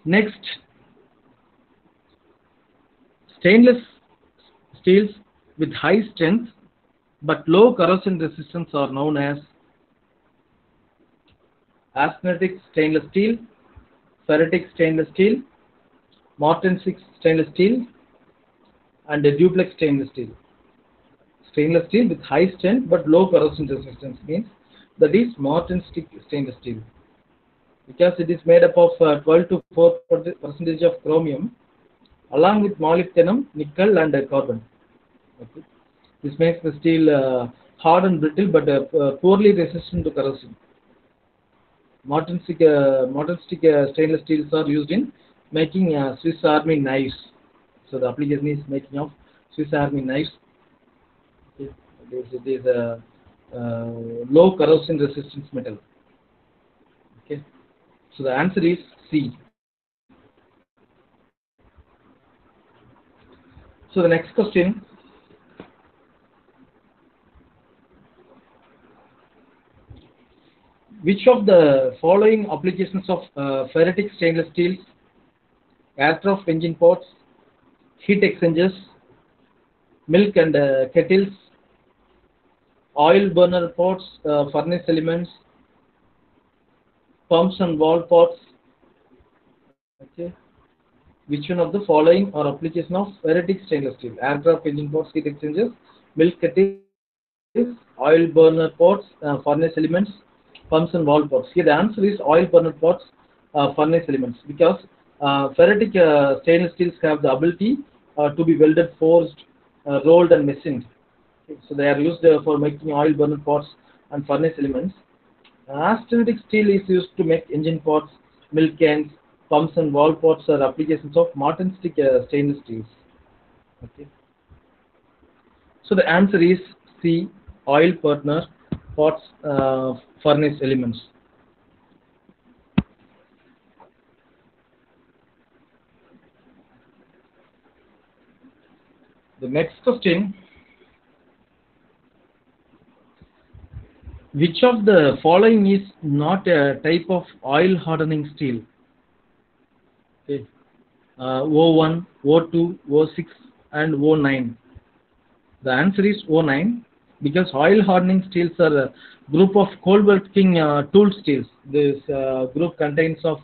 Next, stainless steels with high strength but low corrosion resistance are known as austenitic stainless steel, ferritic stainless steel, martensitic stainless steel, and duplex stainless steel. Stainless steel with high strength but low corrosion resistance means that is martensitic stainless steel, because it is made up of 12 to 4% of chromium along with molybdenum, nickel, and carbon. Okay. This makes the steel hard and brittle but poorly resistant to corrosion. Martensitic stainless steels are used in making Swiss Army knives. So the application is making of Swiss Army knives. Okay. It is a low corrosion resistance metal. Okay. So the answer is C. So the next question. Which of the following applications of ferritic stainless steels, aircraft engine ports, heat exchangers, milk and kettles, oil burner pots, furnace elements, pumps and valve pots? Okay. Which one of the following are application of ferritic stainless steel? Aircraft engine ports, heat exchangers, milk kettles, oil burner pots, furnace elements, pumps and valve pots. Here the answer is oil burner pots, furnace elements, because ferritic stainless steels have the ability to be welded, forged, rolled and machined. Okay. So they are used for making oil burner pots and furnace elements. Austenitic steel is used to make engine pots, milk cans, pumps and valve pots are applications of martensitic stainless steels. Okay. So the answer is C, oil burner pots, furnace elements. The next question. Which of the following is not a type of oil hardening steel? Okay. O1, O2, O6 and O9. The answer is O9, because oil hardening steels are a group of cold working tool steels. This group contains of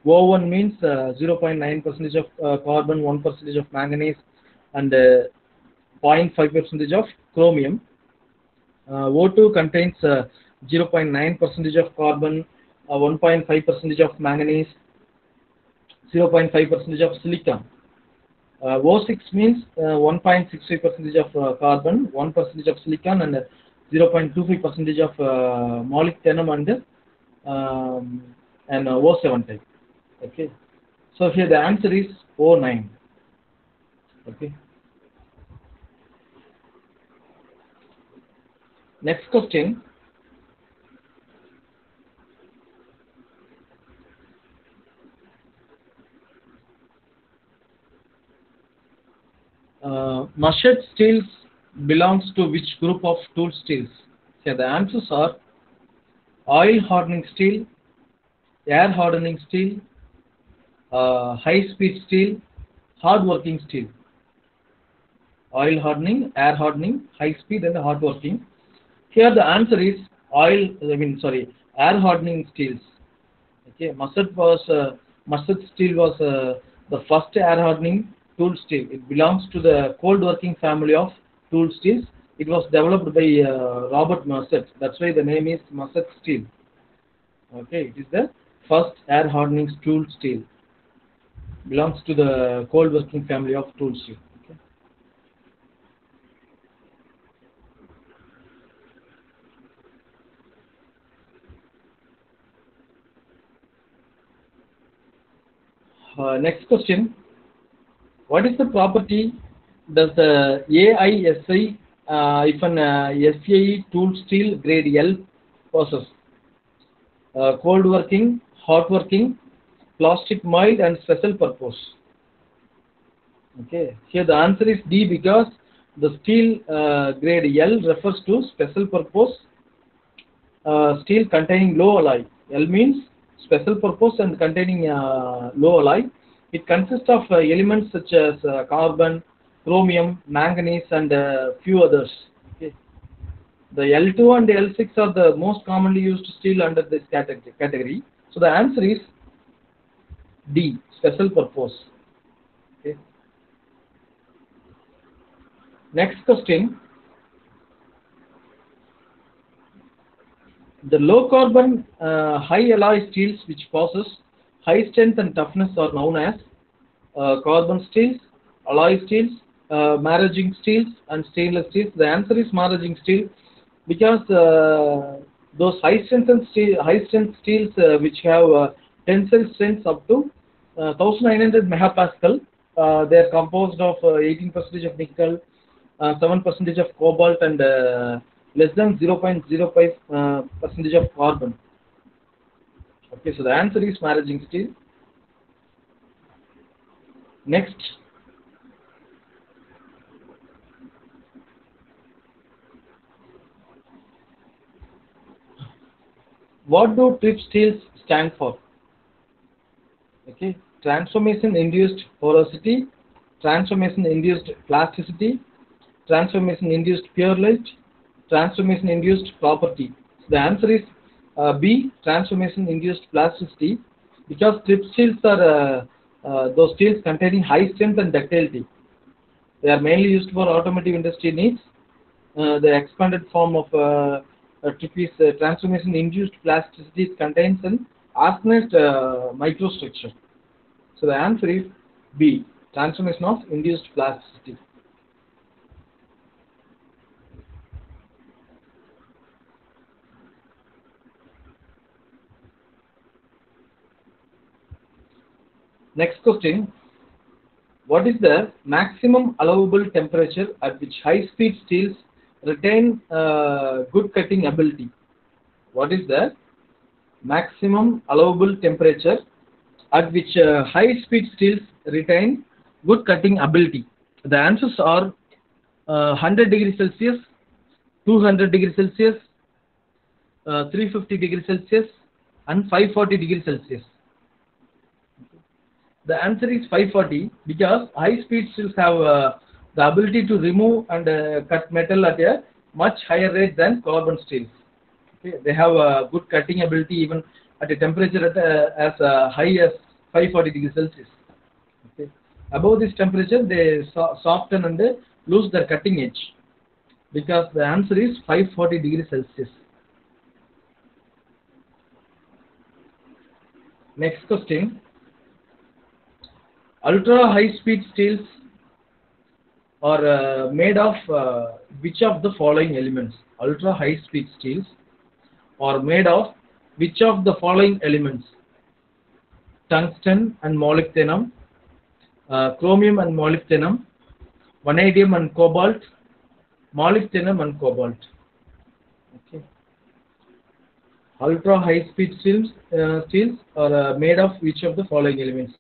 O1 means 0.9% of carbon, 1% of manganese and 0.5% of chromium. O2 contains 0.9% of carbon, 1.5% of manganese, 0.5% of silicon. O6 means 1.65% of carbon, 1% of silicon and 0.25% of molybdenum and O7 type. Okay. So here the answer is O9. Okay. Next question. Mushed steels belongs to which group of tool steels? Here the answers are oil hardening steel, air hardening steel, high speed steel, hard working steel. Oil hardening, air hardening, high speed and hard working. Here the answer is air hardening steels. Okay, mushed steel was the first air hardening tool steel. It belongs to the cold working family of tool steels. It was developed by Robert Mushed. That's why the name is mushed steel. Okay, it is the first air hardening tool steel. Belongs to the cold working family of tool steel. Next question. What is the property does the AISI SAE tool steel grade L possess? Cold working, hot working, plastic mild and special purpose. Okay. Here the answer is D, because the steel grade L refers to special purpose steel containing low alloy. L means special purpose and containing low alloy. It consists of elements such as carbon, chromium, manganese and few others. Okay. The L2 and L6 are the most commonly used steel under this category. So the answer is D, special purpose. Okay. Next question. The low carbon high alloy steels which possess high strength and toughness are known as carbon steels, alloy steels, maraging steels and stainless steels. The answer is maraging steel, because those high strength steels which have tensile strengths up to 1900 megapascal, They are composed of 18% of nickel, 7% of cobalt, and less than 0.05 percentage of carbon. Okay, so the answer is managing steel. Next, what do TRIP steels stand for? Okay, transformation induced porosity, transformation induced plasticity, transformation induced pure light, transformation induced property. So the answer is B, transformation induced plasticity, because strip steels are those steels containing high strength and ductility. They are mainly used for automotive industry needs. The expanded form of strip is transformation induced plasticity. It contains an arsenate microstructure. So the answer is B, transformation of induced plasticity. Next question. What is the maximum allowable temperature at which high-speed steels retain good cutting ability? What is the maximum allowable temperature at which high-speed steels retain good cutting ability? The answers are 100 degrees Celsius, 200 degrees Celsius, 350 degrees Celsius, and 540 degrees Celsius. The answer is 540 because high speed steels have the ability to remove and cut metal at a much higher rate than carbon steels. Okay? They have good cutting ability even at a temperature as high as 540 degrees Celsius. Okay? Above this temperature, they soften and lose their cutting edge because the answer is 540 degrees Celsius. Next question. Ultra high speed steels are made of which of the following elements? Ultra high speed steels are made of which of the following elements? Tungsten and molybdenum, chromium and molybdenum, vanadium and cobalt, molybdenum and cobalt. Okay. Ultra high speed steels are made of which of the following elements?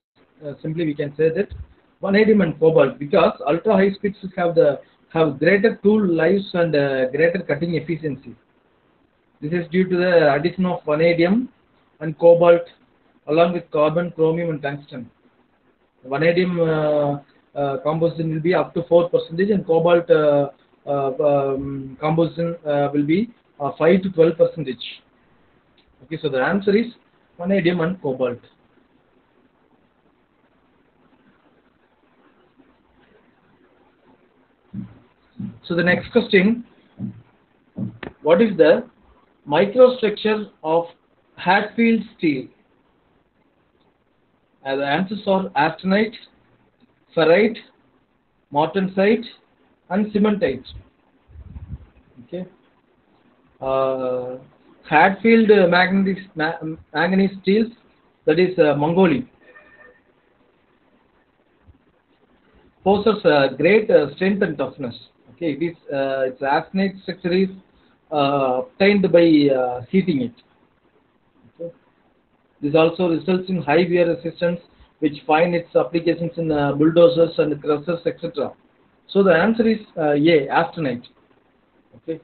Simply we can say that vanadium and cobalt, because ultra high speeds have greater tool lives and greater cutting efficiency. This is due to the addition of vanadium and cobalt along with carbon, chromium, and tungsten. Vanadium composition will be up to 4%, and cobalt composition will be 5 to 12%. Okay, so the answer is vanadium and cobalt. So the next question, what is the microstructure of Hatfield steel? The answers are austenite, ferrite, martensite, and cementite. Okay. Hatfield manganese steels, that is Mongolian, possesses great strength and toughness. Okay, its austenite structure is obtained by heating it. Okay. This also results in high wear resistance, which find its applications in bulldozers and crushers, etc. So the answer is A, austenite. Okay.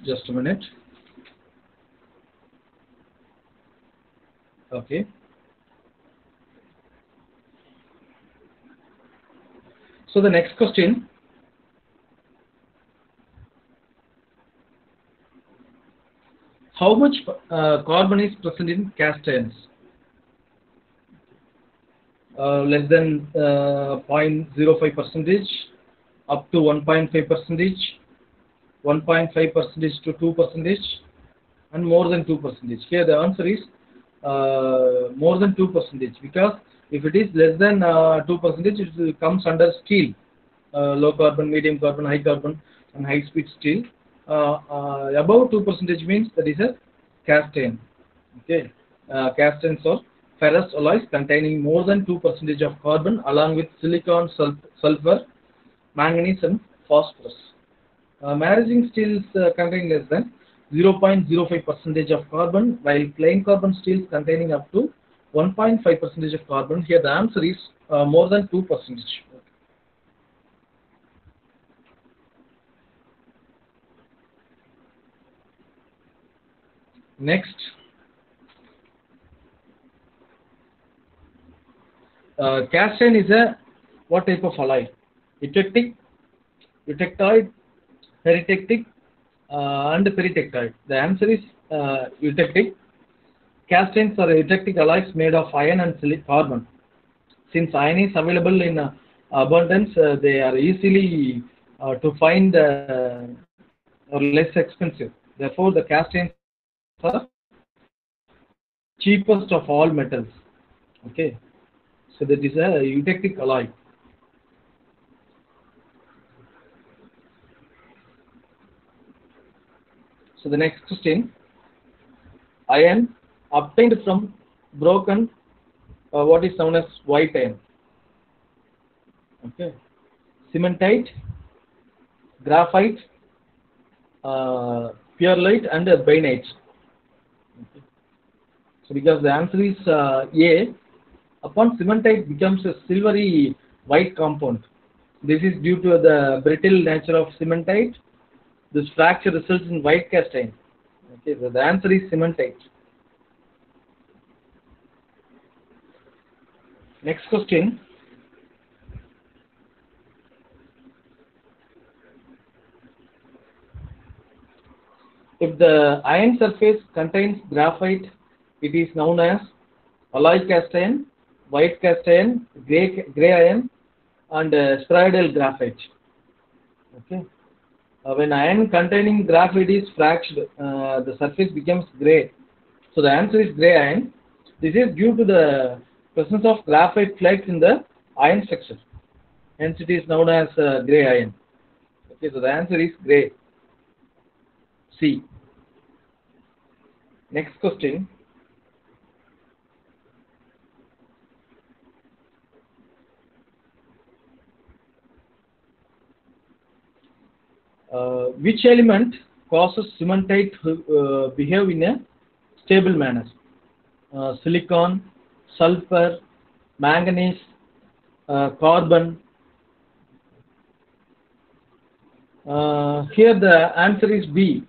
Just a minute. Okay. So the next question. how much carbon is present in cast irons? Less than 0.05 percentage, up to 1.5 percentage, 1.5 percentage to 2 percentage, and more than 2 percentage. Here the answer is more than 2 percentage, because if it is less than 2 percentage, it comes under steel, low carbon, medium carbon, high carbon, and high speed steel. Above 2 percentage means that is a cast iron. Okay, cast irons are ferrous alloys containing more than 2 percentage of carbon along with silicon, sulfur, manganese, and phosphorus. Maraging steels contain less than 0.05 percentage of carbon, while plain carbon steels containing up to 1.5 percentage of carbon. Here the answer is more than 2 percentage. Next, cast iron is a what type of alloy? Eutectic, eutectoid, peritectic, and peritectoid. The answer is eutectic. Cast irons are eutectic alloys made of iron and carbon. Since iron is available in abundance, they are easily to find or less expensive. Therefore, the cast irons are cheapest of all metals. Okay, so that is a eutectic alloy. So the next question: iron obtained from broken what is known as white iron. Okay, cementite, graphite, pearlite, and bainite. Okay. So because the answer is A, upon cementite becomes a silvery white compound. This is due to the brittle nature of cementite. This fracture results in white cast iron. Okay, so the answer is cementite. Next question. If the iron surface contains graphite, it is known as alloy cast iron, white cast iron, gray iron, and spheroidal graphite. Okay. When iron containing graphite is fractured, the surface becomes gray. So the answer is gray iron. This is due to the presence of graphite flakes in the iron structure. Hence it is known as gray iron. Okay, so the answer is gray. C. Next question. Which element causes cementite to behave in a stable manner? Silicon, sulfur, manganese, carbon. Here the answer is B.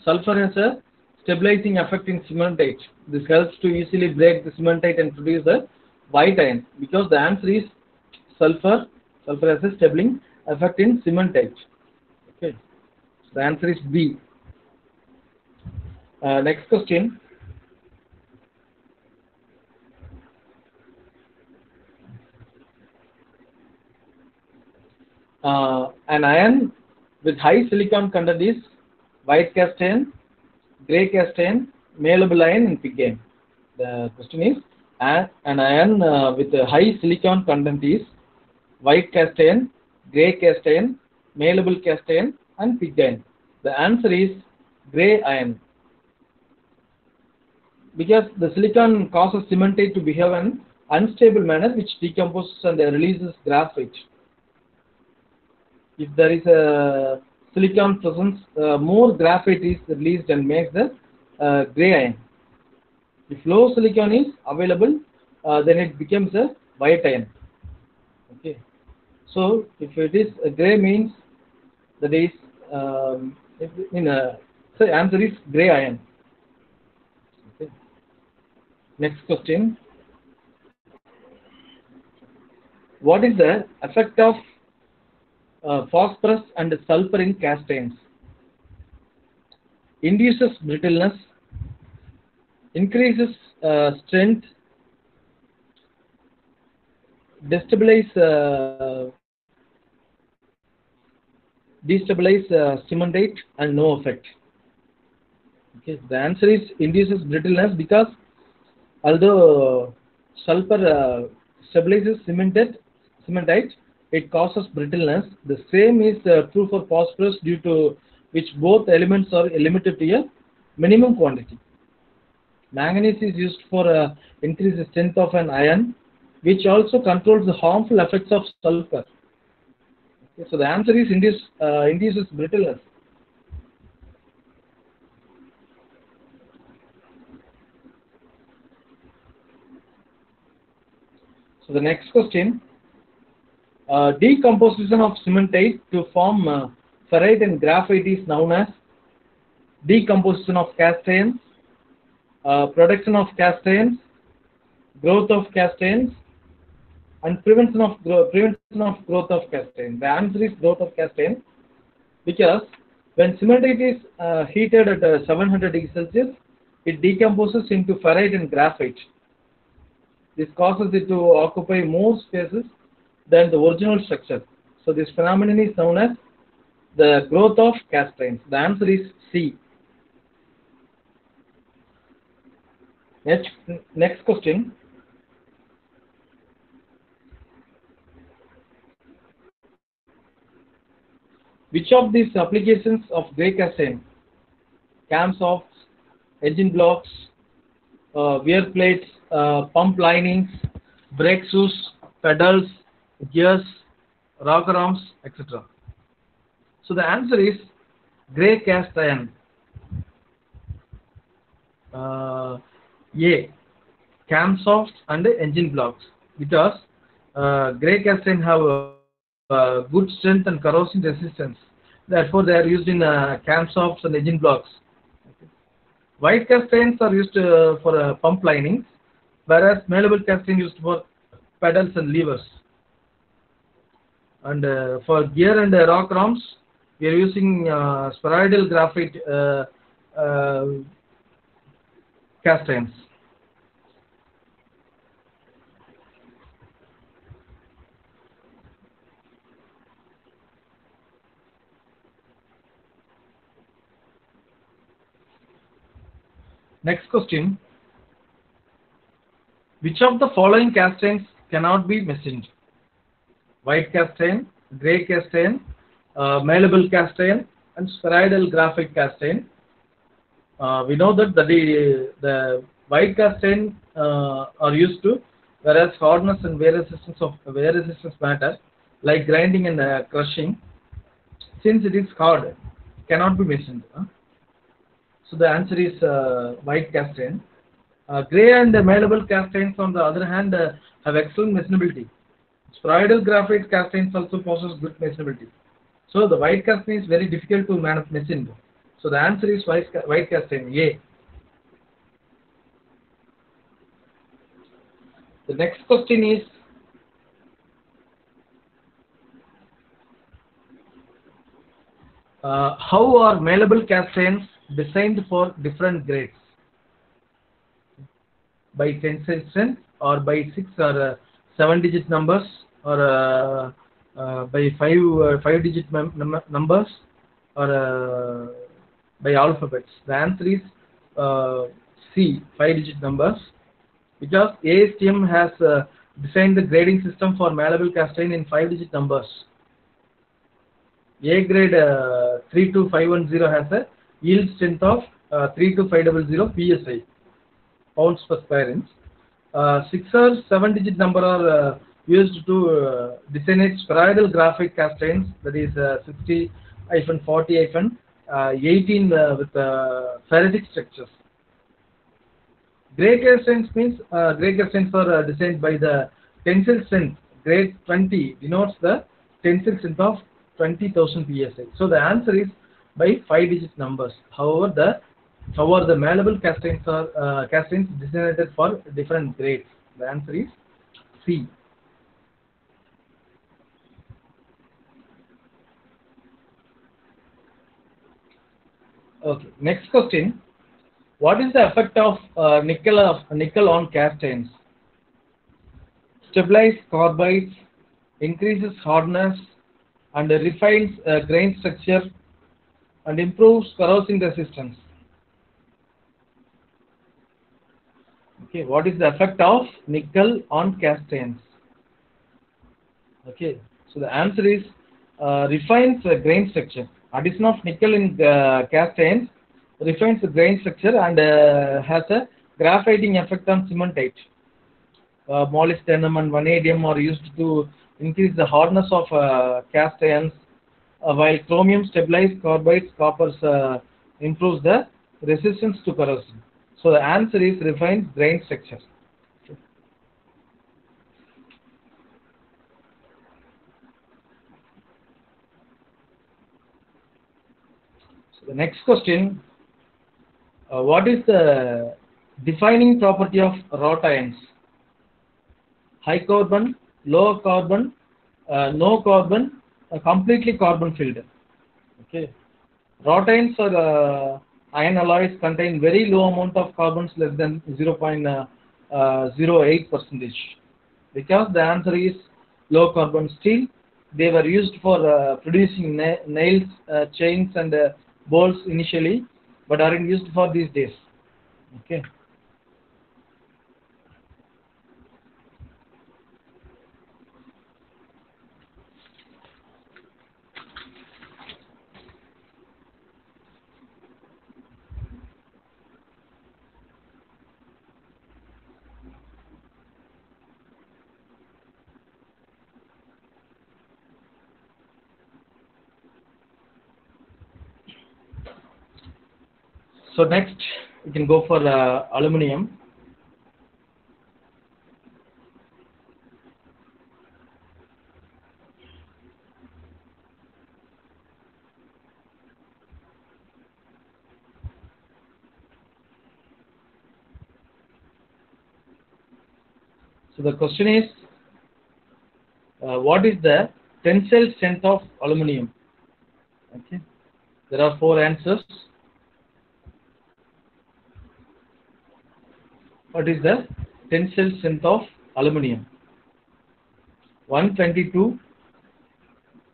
Sulfur has a stabilizing effect in cementite. This helps to easily break the cementite and produce the white iron. Because the answer is sulfur. Sulfur has a stabilizing effect in cementite. Okay. So the answer is B. Next question. An iron with high silicon content is white cast iron, grey cast iron, malleable iron, and pig iron. The question is, an iron with a high silicon content is white cast iron, grey cast iron, malleable cast iron, and pig iron. The answer is grey iron. Because the silicon causes cementite to behave in an unstable manner, which decomposes and releases graphite. If there is a silicon presence, more graphite is released and makes the gray iron. If low silicon is available, then it becomes a white iron. Okay. So if it is a gray means that is so answer is gray iron. Okay. Next question. What is the effect of phosphorus and sulfur in cast irons? Induces brittleness, increases strength, destabilize cementate and no effect. Okay, the answer is induces brittleness because although sulfur stabilizes cementite, it causes brittleness. The same is true for phosphorus, due to which both elements are limited to a minimum quantity. Manganese is used for increase the strength of an iron, which also controls the harmful effects of sulfur. Okay, so the answer is induces brittleness. So the next question, decomposition of cementite to form ferrite and graphite is known as decomposition of cast iron, production of cast iron, growth of cast iron, and prevention of growth of cast iron. The answer is growth of cast iron, because when cementite is heated at 700 degrees Celsius, it decomposes into ferrite and graphite. This causes it to occupy more spaces than the original structure. So this phenomenon is known as the growth of cast irons. The answer is C. Next question. Which of these applications of grey cast iron, camshafts, engine blocks, wear plates, pump linings, brake shoes, pedals, gears, rocker arms, etc. So the answer is grey cast iron. A. Camshafts and engine blocks, because grey cast iron have good strength and corrosion resistance. Therefore, they are used in camshafts and engine blocks. White cast irons are used for pump linings, whereas malleable cast iron used for pedals and levers. And for gear and rocker arms, we are using spheroidal graphite cast irons. Next question. Which of the following cast irons cannot be machined? White cast iron, grey cast iron, malleable cast iron, and spheroidal graphite cast iron. We know that the white cast iron are used to, whereas hardness and wear resistance matter, like grinding and crushing. Since it is hard, cannot be machined. So the answer is white cast iron. Grey and malleable cast irons, on the other hand, have excellent machinability. Spheroidal graphite cast irons also possess good machinability. So the white cast iron is very difficult to machine. So the answer is white cast iron, A. The next question is, how are malleable cast irons designed for different grades? By tensile strength, or by 6 or 7 digit numbers, or by 5 digit numbers, or by alphabets? The answer is C, 5 digit numbers, because ASTM has designed the grading system for malleable cast iron in 5 digit numbers. A grade 32510 has a yield strength of 32500 psi, pounds per square inch. 6 or 7 digit number are used to designate spheroidal graphite cast irons, that is 60-40-18 with ferritic structures. Grey cast irons means grey cast irons are designed by the tensile strength. Grade 20 denotes the tensile strength of 20,000 psi. So the answer is by 5 digit numbers. However, the malleable cast irons are designated for different grades. The answer is C. Okay. Next question. What is the effect of nickel on cast irons? Stabilize carbides, increases hardness, and refines grain structure, and improves corrosion resistance. Okay, what is the effect of nickel on cast irons? Okay, so the answer is refines grain structure. Addition of nickel in cast irons refines the grain structure and has a graphiting effect on cementite. Molybdenum and vanadium are used to increase the hardness of cast irons, while chromium stabilizes carbides, copper improves the resistance to corrosion. So the answer is refines grain structure. So the next question, what is the defining property of wrought irons? High carbon, low carbon, no carbon, completely carbon filled. Okay. Wrought irons or iron alloys contain very low amount of carbons, less than 0.08%. Because the answer is low carbon steel. They were used for producing nails, chains, and bolts initially, but aren't used for these days. Okay. So next, we can go for aluminium. So the question is, what is the tensile strength of aluminium? Okay, there are 4 answers. What is the tensile strength of aluminium? 122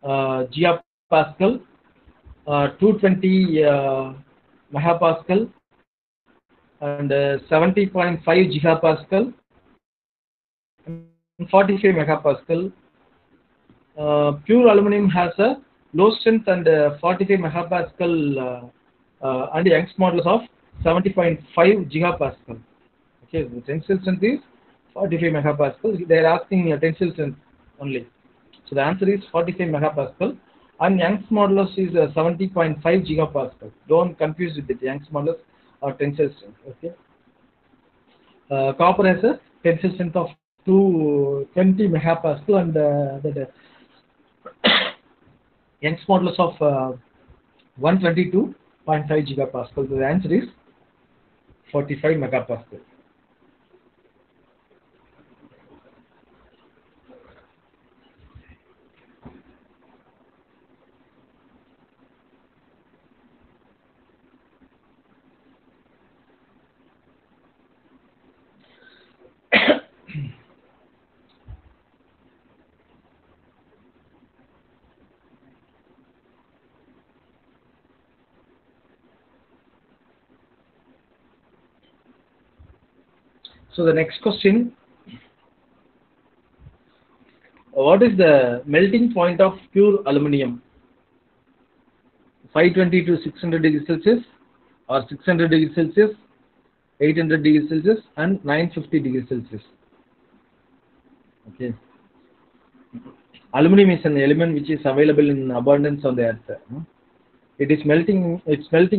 gigapascal, 220 megapascal, and 70.5 gigapascal, and 45 megapascal. Pure aluminum has a low strength and 45 megapascal and Young's modulus of 70.5 gigapascal. Okay, the tensile strength is 45 megapascal. They are asking tensile strength only. So the answer is 45 megapascal, and Young's modulus is 70.5 gigapascal. Don't confuse with it, Young's modulus or tensile strength. Okay. Copper has a tensile strength of 220 megapascal and the Young's modulus of 122.5 gigapascal. So the answer is 45 megapascal. So the next question, what is the melting point of pure aluminium? 520 to 600 degrees Celsius, or 600 degrees Celsius, 800 degrees Celsius, and 950 degrees Celsius. Okay. Aluminum is an element which is available in abundance on the earth. Its melting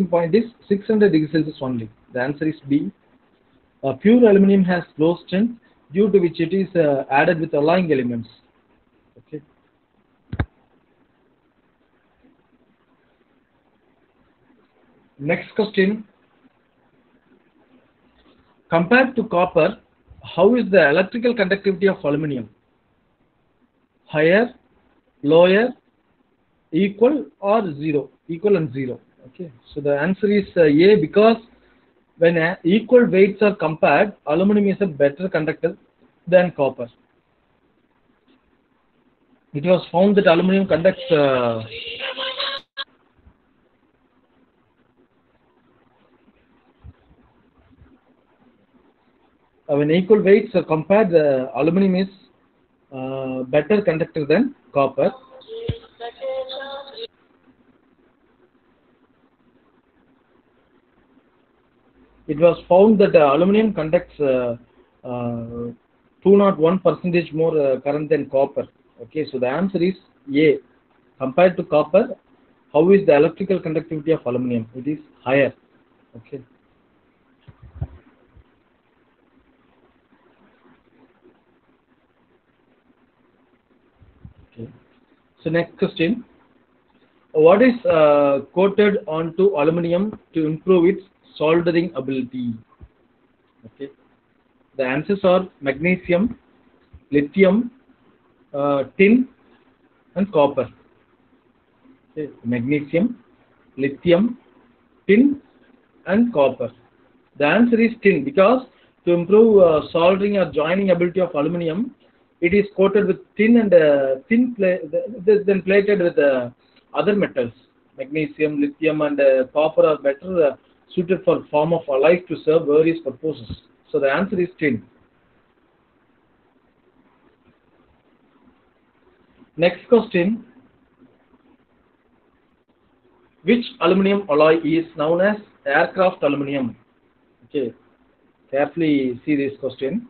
point is 600 degrees Celsius only. The answer is B. Pure aluminum has low strength, due to which it is added with alloying elements. Okay. Next question. Compared to copper, how is the electrical conductivity of aluminum? Higher, lower, equal, or zero? Equal and zero. Okay. So the answer is A, because When equal weights are compared, aluminum is a better conductor than copper. It was found that aluminum conducts when equal weights are compared, aluminum is better conductor than copper. It was found that aluminum conducts 201 percentage more current than copper. Okay, so the answer is A. Compared to copper, how is the electrical conductivity of aluminum? It is higher. Okay. Okay. So next question. What is coated onto aluminum to improve its soldering ability? Okay. The answers are magnesium, lithium, tin, and copper. Okay. Magnesium, lithium, tin, and copper. The answer is tin because to improve soldering or joining ability of aluminum, it is coated with tin and then plated with other metals. Magnesium, lithium, and copper are better suited for form of alloys to serve various purposes. So the answer is tin. Next question. Which aluminum alloy is known as aircraft aluminum? Okay, carefully see this question.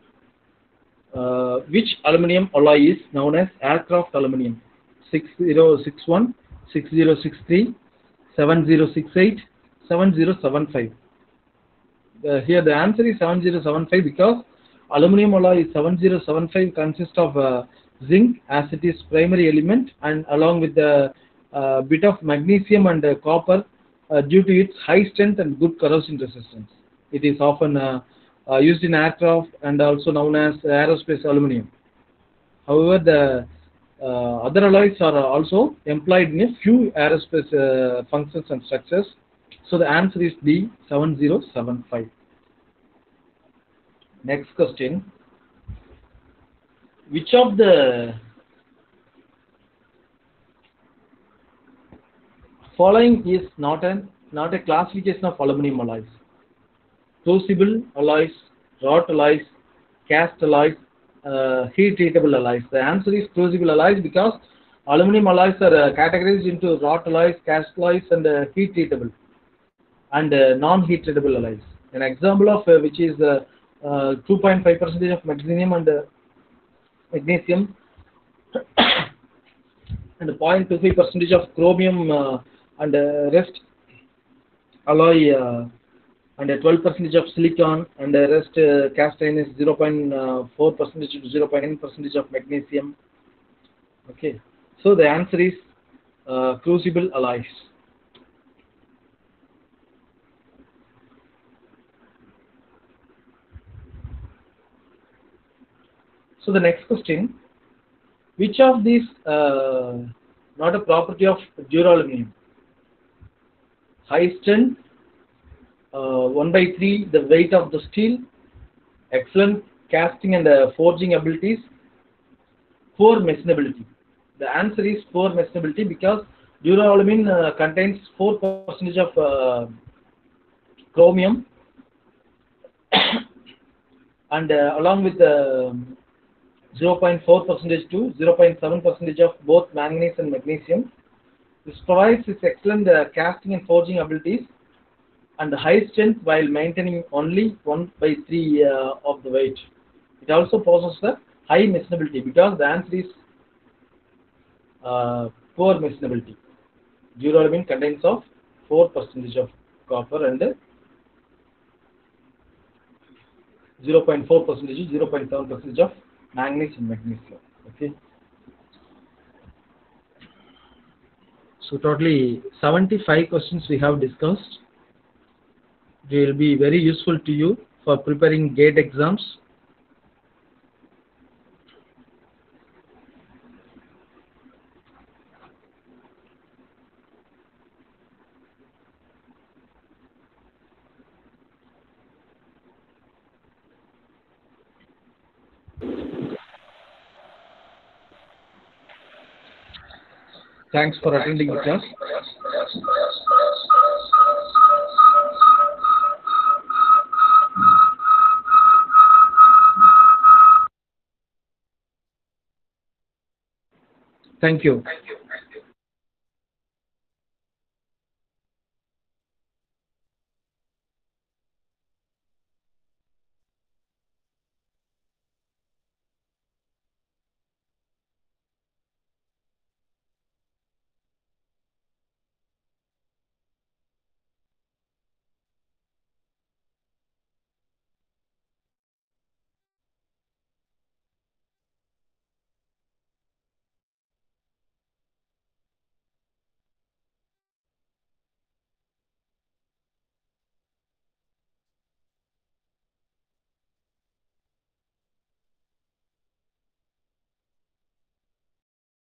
Which aluminum alloy is known as aircraft aluminum? 6061, 6063, 7068, 7075. Here the answer is 7075 because aluminum alloy 7075 consists of zinc as it is primary element, and along with the bit of magnesium and copper due to its high strength and good corrosion resistance. It is often used in aircraft and also known as aerospace aluminum. However, the other alloys are also employed in a few aerospace functions and structures. So the answer is D, 7075. Next question. Which of the following is not a classification of aluminum alloys? Crucible alloys, wrought alloys, cast alloys, heat treatable alloys. The answer is crucible alloys because aluminum alloys are categorized into wrought alloys, cast alloys, and heat treatable and non-heat treatable alloys. An example of which is 2.5% of magnesium and magnesium and 0.25% of chromium and rest alloy and 12% of silicon and the rest cast iron is 0.4% to 0.9% of magnesium. Okay, so the answer is crucible alloys. So the next question, which of these not a property of duralumin? High strength, 1/3 the weight of the steel, excellent casting and forging abilities, poor messinability. The answer is poor messinability because duralumin contains 4% of chromium and along with 0.4% to 0.7% of both manganese and magnesium. This provides its excellent casting and forging abilities and high strength while maintaining only 1/3 of the weight. It also possesses the high messinability because the answer is poor messinability. Duralumin contains of 4% of copper and 0.4% to 0.7% of manganese and magnesium. Okay. So totally 75 questions we have discussed. They will be very useful to you for preparing GATE exams. Thanks for attending the class. Thank you.